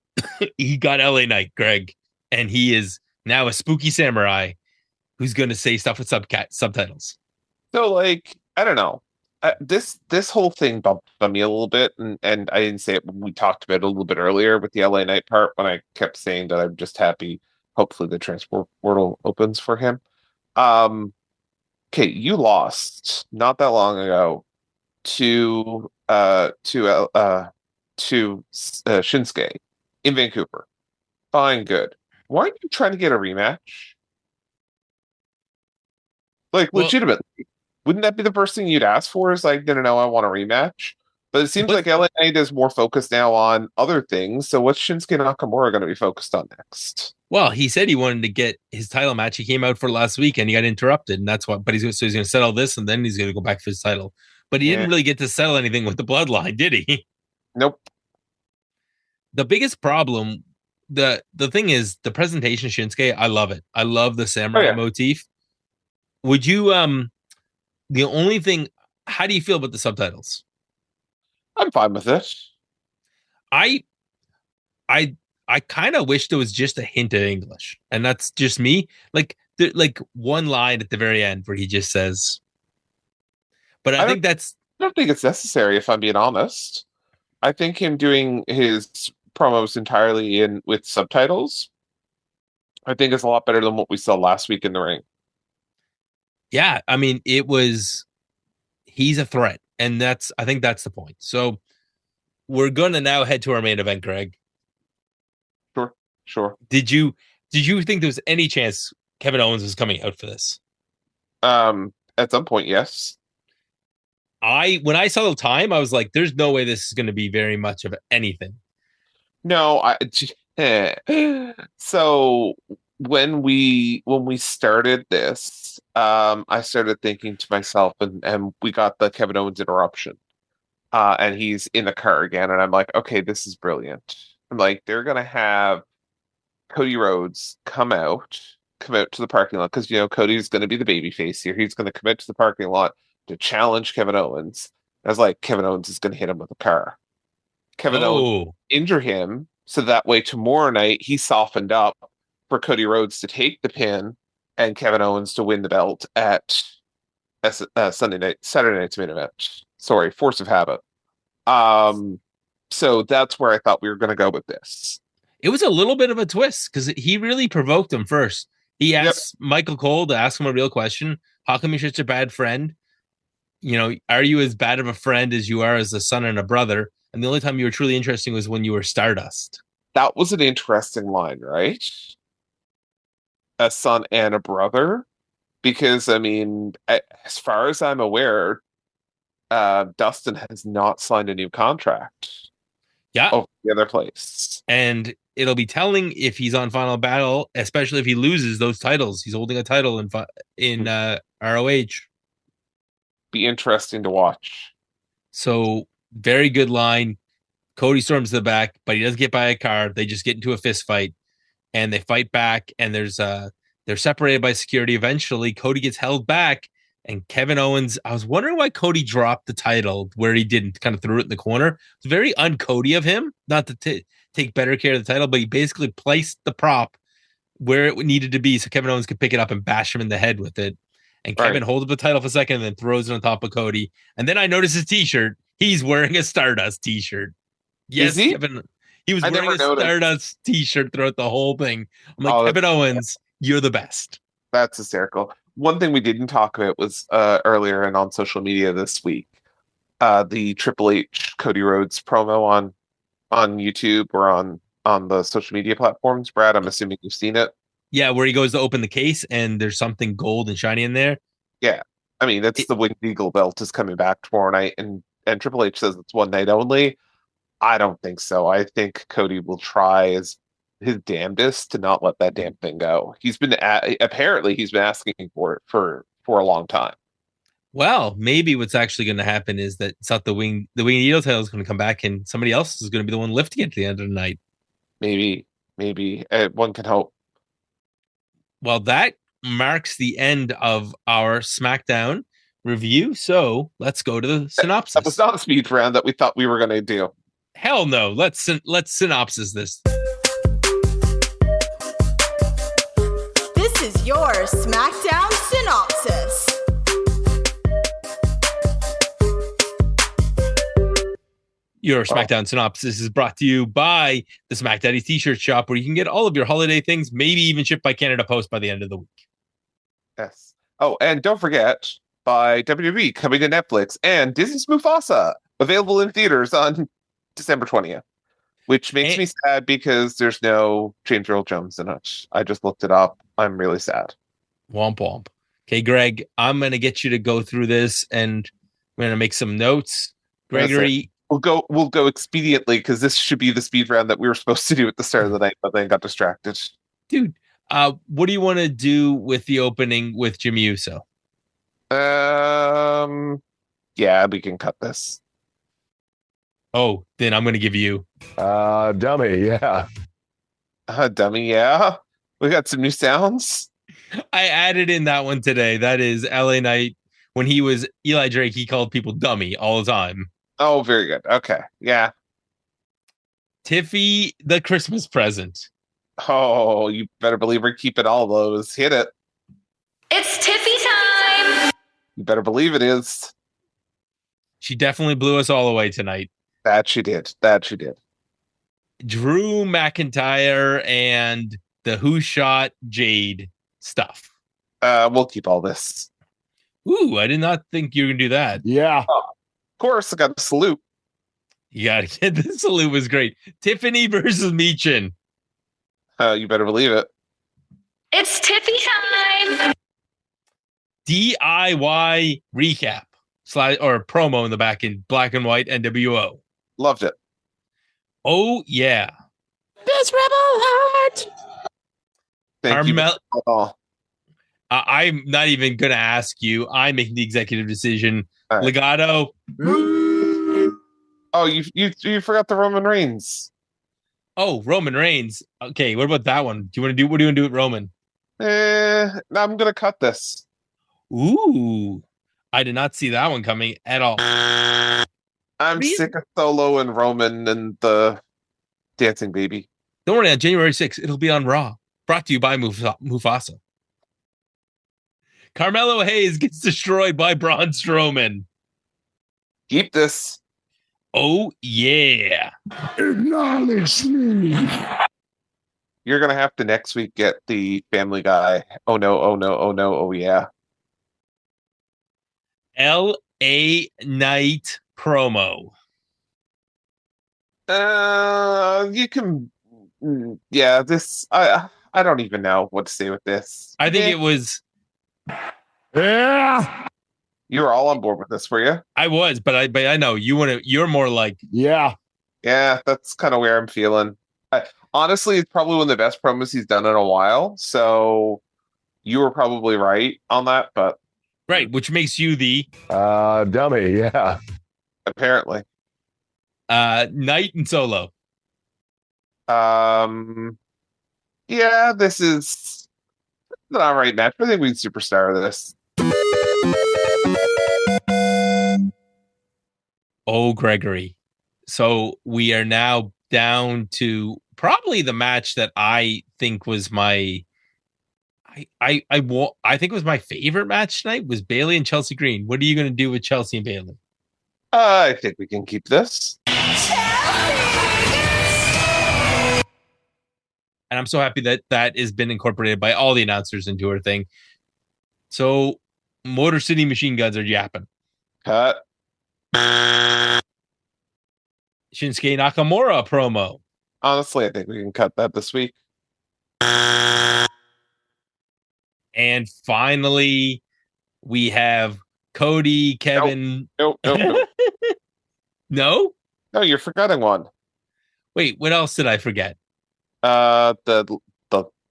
got LA Knight, Greg, and he is now a spooky samurai who's going to say stuff with subtitles. So, like, I don't know. This whole thing bumped on me a little bit, and I didn't say it when we talked about it a little bit earlier with the LA Knight part when I kept saying that I'm just happy. Hopefully, the transport portal opens for him. Okay, you lost not that long ago to Shinsuke in Vancouver. Fine, good. Why aren't you trying to get a rematch? Like, legitimately, wouldn't that be the first thing you'd ask for? Is like, no, I want a rematch. But it seems like LA Knight is more focused now on other things. So what's Shinsuke Nakamura going to be focused on next? Well, he said he wanted to get his title match. He came out for last week and he got interrupted, and that's why. But he's going to settle this, and then he's going to go back for his title. But he didn't really get to settle anything with the bloodline, did he? Nope. The biggest problem, the thing is the presentation of Shinsuke. I love it. I love the samurai motif. Would you the only thing, how do you feel about the subtitles? I'm fine with it. I kind of wish there was just a hint of English, and that's just me. Like one line at the very end where he just says, but I don't think it's necessary, if I'm being honest. I think him doing his promos entirely with subtitles, I think is a lot better than what we saw last week in the ring. Yeah, I mean, he's a threat. And I think that's the point. So we're going to now head to our main event, Greg. Sure. Did you think there was any chance Kevin Owens was coming out for this? At some point, yes. When I saw the time, I was like, there's no way this is going to be very much of anything. No, so when we started this, I started thinking to myself, and we got the Kevin Owens interruption. And he's in the car again, and I'm like, okay, this is brilliant. I'm like, they're gonna have Cody Rhodes come out to the parking lot because Cody's gonna be the baby face here. He's gonna come out to the parking lot to challenge Kevin Owens. I was like, Kevin Owens is gonna hit him with a car. Kevin Owens injure him, so that way tomorrow night he softened up for Cody Rhodes to take the pin and Kevin Owens to win the belt at Saturday night's main event. Sorry, Force of Habit. So that's where I thought we were going to go with this. It was a little bit of a twist because he really provoked him first. He asked Michael Cole to ask him a real question. How come you're such a bad friend? Are you as bad of a friend as you are as a son and a brother? And the only time you were truly interesting was when you were Stardust. That was an interesting line, right? A son and a brother. Because, I mean, as far as I'm aware, Dustin has not signed a new contract. Yeah. Over the other place. And it'll be telling if he's on Final Battle, especially if he loses those titles. He's holding a title in ROH. Be interesting to watch. So, very good line. Cody storms to the back, but he doesn't get by a car. They just get into a fist fight, and they fight back, and they're separated by security. Eventually, Cody gets held back, and Kevin Owens, I was wondering why Cody dropped the title where he didn't, kind of threw it in the corner. It's very un-Cody of him not to take better care of the title, but he basically placed the prop where it needed to be so Kevin Owens could pick it up and bash him in the head with it. And Kevin holds up the title for a second and then throws it on top of Cody. And then I noticed his t-shirt. He's wearing a Stardust t-shirt. Yes, he? Kevin. He was wearing a Stardust t-shirt throughout the whole thing. I'm like, Kevin Owens, you're the best. That's hysterical. One thing we didn't talk about was earlier and on social media this week, the Triple H Cody Rhodes promo on YouTube or on the social media platforms. Brad, I'm assuming you've seen it. Yeah, where he goes to open the case and there's something gold and shiny in there. Yeah. I mean, the Winged Eagle belt is coming back tomorrow night, and Triple H says it's one night only. I don't think so. I think Cody will try his damnedest to not let that damn thing go. Apparently he's been asking for it for a long time. Well, maybe what's actually going to happen is that it's not the Winged Eagle title is going to come back, and somebody else is going to be the one lifting it at the end of the night. Maybe one can hope. Well, that marks the end of our SmackDown review. So let's go to the synopsis. That was not a speed round that we thought we were going to do. Hell no. Let's synopsis this. This is your SmackDown synopsis. Your SmackDown synopsis is brought to you by the SmackDaddies t-shirt shop, where you can get all of your holiday things, maybe even shipped by Canada Post by the end of the week. Yes. Oh, and don't forget, by WWE coming to Netflix and Disney's Mufasa, available in theaters on December 20th, which makes me sad because there's no James Earl Jones in it. I just looked it up. I'm really sad. Womp womp. Okay, Greg, I'm going to get you to go through this, and we're going to make some notes. Gregory... We'll go expediently because this should be the speed round that we were supposed to do at the start of the night, but then got distracted. Dude, what do you want to do with the opening with Jimmy Uso? Yeah, we can cut this. Oh, then I'm going to give you dummy, yeah. Dummy, yeah. We got some new sounds. I added in that one today. That is LA Knight. When he was Eli Drake, he called people dummy all the time. Oh, very good. Okay. Yeah. Tiffy, the Christmas present. Oh, you better believe we're keeping all those. Hit it. It's Tiffy time. You better believe it is. She definitely blew us all away tonight. That she did. Drew McIntyre and the Who Shot Jade stuff. We'll keep all this. Ooh, I did not think you were going to do that. Yeah. course, I got a salute. You got to get this. Salute was great. Tiffany versus Michin. You better believe it. It's Tiffy time. DIY recap or promo in the back in black and white NWO. Loved it. Oh yeah. This rebel heart. Thank you. Oh, I'm not even gonna ask you. I'm making the executive decision. right. Legato. Oh, you forgot the Roman Reigns. Oh, Roman Reigns. Okay, what about that one? What do you want to do with Roman? No, I'm gonna cut this. Ooh, I did not see that one coming at all. I'm sick of Solo and Roman and the dancing baby. Don't worry, on January 6th, it'll be on Raw. Brought to you by Mufasa. Carmelo Hayes gets destroyed by Braun Strowman. Keep this. Oh, yeah. Acknowledge me. You're gonna have to next week get the Family Guy. Oh no, oh no, oh no, oh yeah. L.A. Knight promo. You can. Yeah, this. I don't even know what to say with this. I think it was. Yeah. You were all on board with this, were you? I was, but I know you want to. You're more like. Yeah. Yeah, that's kind of where I'm feeling. Honestly, it's probably one of the best promos he's done in a while. So you were probably right on that, but Right, which makes you the dummy. Yeah. apparently. Knight and Solo. Yeah, this is an alright match. I think we can superstar this. Oh, Gregory. So we are now down to probably the match that I think was my I think it was my favorite match tonight was Bayley and Chelsea Green. What are you going to do with Chelsea and Bayley? I think we can keep this. And I'm so happy that that has been incorporated by all the announcers into her thing. So Motor City Machine Guns are yapping. Cut. Shinsuke Nakamura promo. Honestly, I think we can cut that this week. And finally, we have Cody, Kevin. Nope. No? No, you're forgetting one. Wait, what else did I forget? The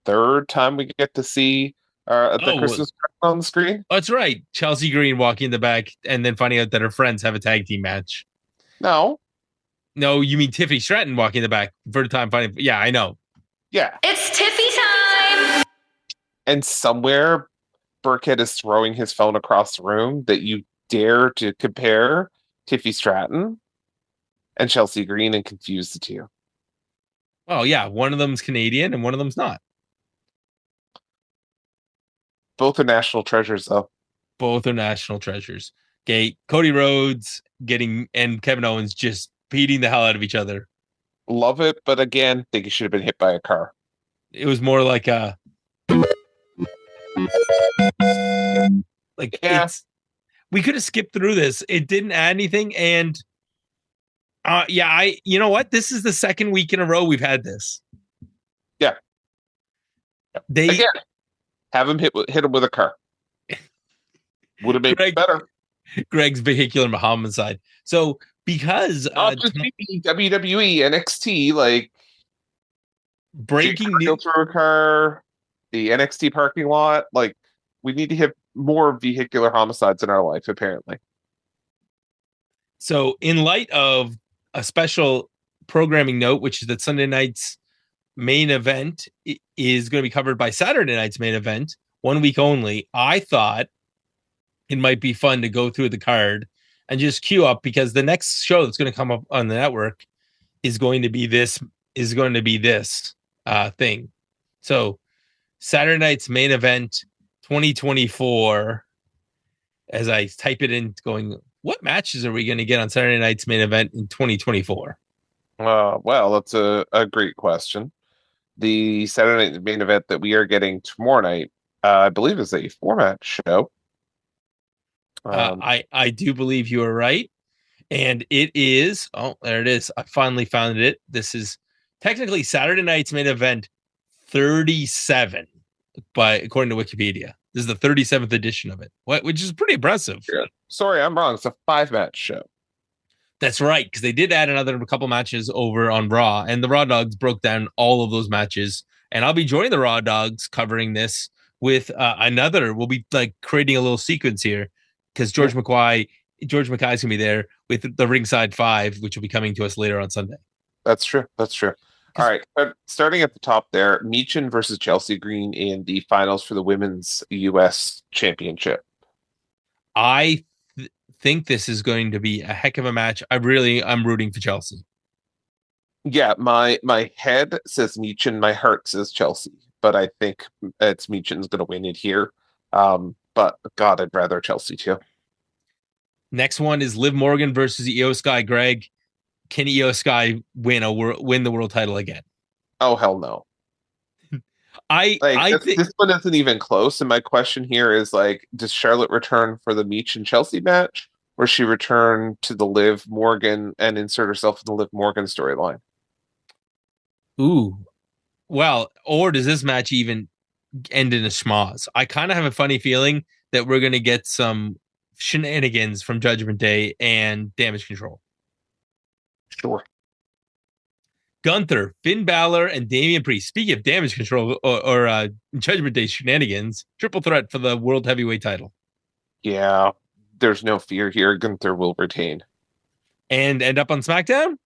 third time we get to see the Christmas card on the screen. Oh, that's right. Chelsea Green walking in the back and then finding out that her friends have a tag team match. No, you mean Tiffy Straton walking in the back for the time finding. Yeah, I know. Yeah. It's Tiffy time! And somewhere Burkhead is throwing his phone across the room that you dare to compare Tiffy Straton and Chelsea Green and confuse the two. Oh, yeah. One of them's Canadian and one of them's not. Both are national treasures, though. Both are national treasures. Okay, Cody Rhodes and Kevin Owens just beating the hell out of each other. Love it, but again, think he should have been hit by a car. It was more like we could have skipped through this. It didn't add anything, and you know what? This is the second week in a row we've had this. Yeah. Again, have him hit him with a car. Would have made it better. Greg's vehicular homicide. So because not just WWE, NXT, like breaking news through a car, the NXT parking lot, like we need to have more vehicular homicides in our life, apparently. So in light of a special programming note, which is that Sunday night's main event is going to be covered by Saturday night's main event, 1 week only, I thought it might be fun to go through the card and just queue up, because the next show that's going to come up on the network is going to be this thing. So Saturday night's main event 2024, as I type it in, going, what matches are we going to get on Saturday night's main event in 2024? Well, that's a great question. The Saturday night main event that we are getting tomorrow night, I believe, is a 4-match show. I do believe you are right. And it is, oh, there it is. I finally found it. This is technically Saturday night's main event 37 according to Wikipedia. This is the 37th edition of it, which is pretty impressive. Yeah. Sorry, I'm wrong. It's a 5-match show. That's right, because they did add a couple matches over on Raw, and the Raw Dogs broke down all of those matches. And I'll be joining the Raw Dogs covering this with another. We'll be like creating a little sequence here because George Mackay is going to be there with the Ringside 5, which will be coming to us later on Sunday. That's true. All right. Starting at the top there, Michin versus Chelsea Green in the finals for the Women's U.S. Championship. I think this is going to be a heck of a match. I'm rooting for Chelsea. Yeah, my head says Michin, my heart says Chelsea, but I think it's Michin's going to win it here. But God, I'd rather Chelsea too. Next one is Liv Morgan versus Io Sky. Greg, can Io Sky win the world title again? Oh hell no! I think this one isn't even close. And my question here is like, does Charlotte return for the Michin Chelsea match, or she return to the Liv Morgan and insert herself in the Liv Morgan storyline? Ooh, well, or does this match even end in a schmoz? I kind of have a funny feeling that we're going to get some shenanigans from Judgment Day and Damage Control. Sure. Gunther, Finn Balor, and Damian Priest. Speaking of Damage Control or Judgment Day shenanigans, triple threat for the World Heavyweight title. Yeah, there's no fear here. Gunther will retain. And end up on SmackDown?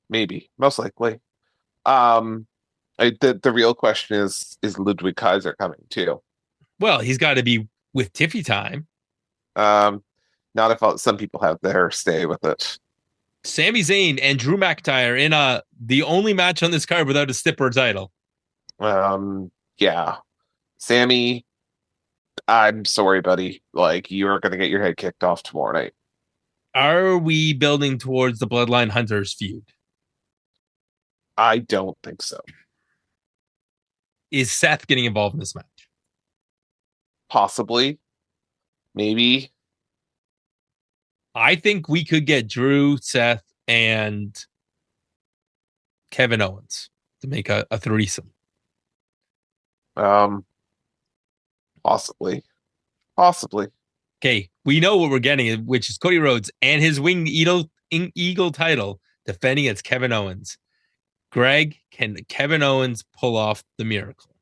Maybe. Most likely. The real question is Ludwig Kaiser coming too? Well, he's got to be with Tiffy time. Not if some people have their stay with it. Sami Zayn and Drew McIntyre in the only match on this card without a stipper title. Yeah. Sammy, I'm sorry, buddy. Like, you are going to get your head kicked off tomorrow night. Are we building towards the Bloodline Hunters feud? I don't think so. Is Seth getting involved in this match? Possibly. Maybe. I think we could get Drew, Seth, and Kevin Owens to make a threesome. Possibly. Okay, we know what we're getting, which is Cody Rhodes and his Winged Eagle title defending against Kevin Owens. Greg, can Kevin Owens pull off the miracle?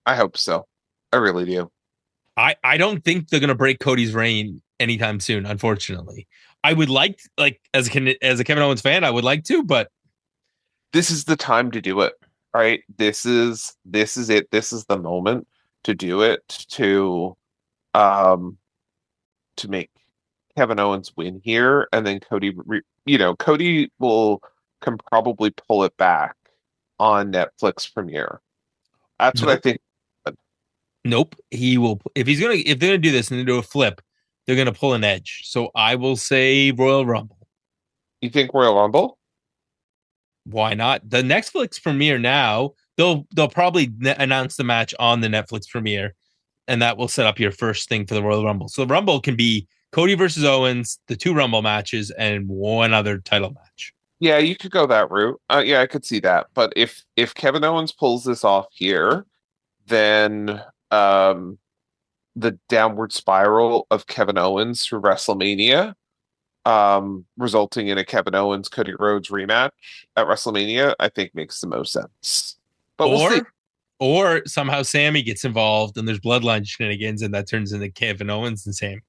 I hope so. I really do. I don't think they're going to break Cody's reign anytime soon, unfortunately. I would like as a Kevin Owens fan, I would like to, but this is the time to do it, right? This is it. This is the moment to do it, to make Kevin Owens win here, and then Cody Cody can probably pull it back on Netflix premiere. That's what I think. Nope. He will, if they're gonna do this and they do a flip, they're gonna pull an Edge. So I will say Royal Rumble. You think Royal Rumble? Why not? The Netflix premiere now, they'll probably announce the match on the Netflix premiere, and that will set up your first thing for the Royal Rumble. So the Rumble can be Cody versus Owens, the 2 Rumble matches, and one other title match. Yeah, you could go that route. Yeah, I could see that. But if Kevin Owens pulls this off here, then the downward spiral of Kevin Owens through WrestleMania, resulting in a Kevin Owens Cody Rhodes rematch at WrestleMania, I think makes the most sense. But we'll see. Or somehow Sammy gets involved and there's bloodline shenanigans and that turns into Kevin Owens and Sam.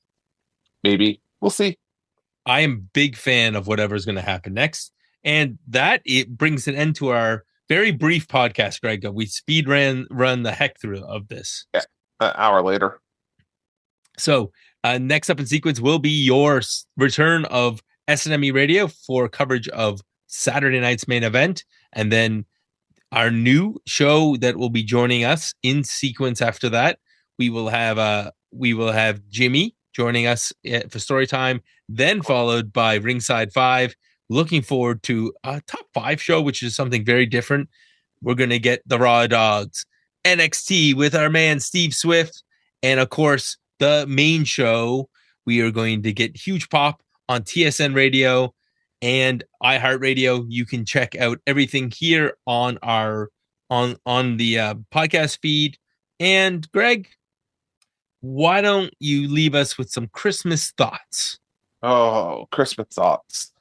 Maybe. We'll see. I am a big fan of whatever's going to happen next. And it brings an end to our very brief podcast, Greg. We speed run the heck through of this. Yeah, an hour later. So next up in sequence will be your return of SNME Radio for coverage of Saturday night's main event. And then our new show that will be joining us in sequence after that. We will have Jimmy joining us for story time, then followed by Ringside 5. Looking forward to a top 5 show, which is something very different. We're going to get the Raw Dogs, NXT with our man Steve Swift, and of course, the main show. We are going to get Huge Pop on TSN Radio. and iHeartRadio. You can check out everything here on our on the podcast feed. And Greg, why don't you leave us with some Christmas thoughts? Oh, Christmas thoughts.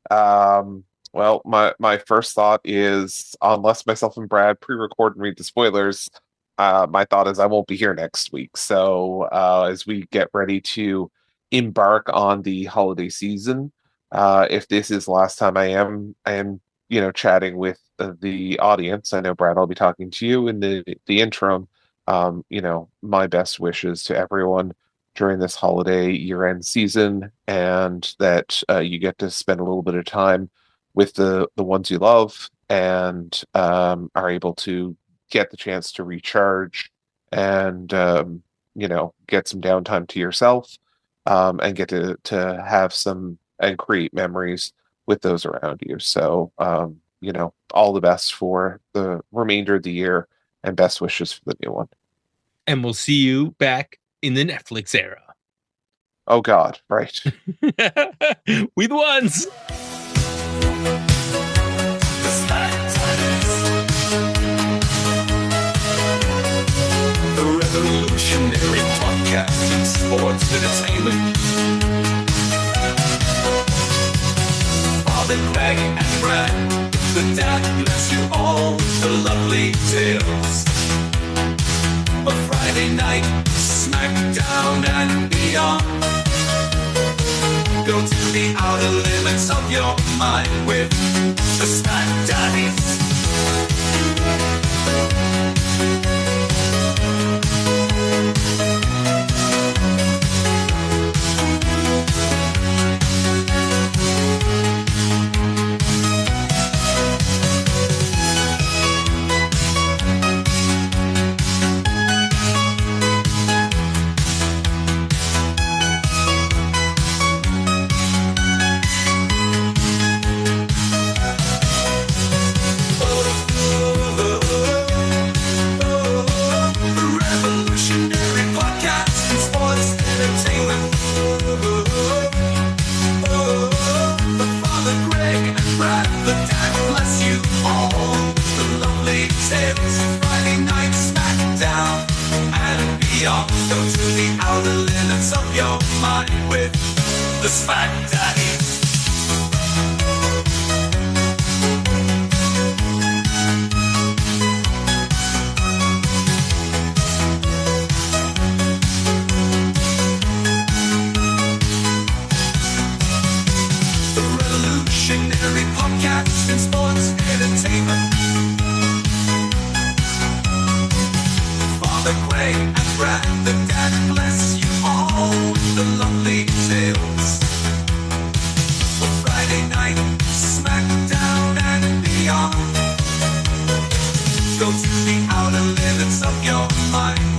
Well, my first thought is, unless myself and Brad pre-record and read the spoilers, my thought is I won't be here next week. So as we get ready to embark on the holiday season, if this is the last time I am chatting with the audience, I know Brad, I'll be talking to you in the interim. My best wishes to everyone during this holiday year-end season, and that you get to spend a little bit of time with the ones you love, and are able to get the chance to recharge and get some downtime to yourself, and get to have some and create memories with those around you. So all the best for the remainder of the year, and best wishes for the new one. And we'll see you back in the Netflix era. Oh God, right. We the ones. The revolutionary podcast in sports entertainment. Bob and Greg and Brad, the dad bless you all, the lovely tales. A Friday night, SmackDown and beyond. Go to the outer limits of your mind with the SmackDaddies. Friday night SmackDown and beyond. Go to the outer limits of your mind with the SmackDaddies. The revolutionary podcast in sports entertainment. Greg and Brad, the dad bless you all with the lovely tales. For Friday night, SmackDown and beyond. Go to the outer limits of your mind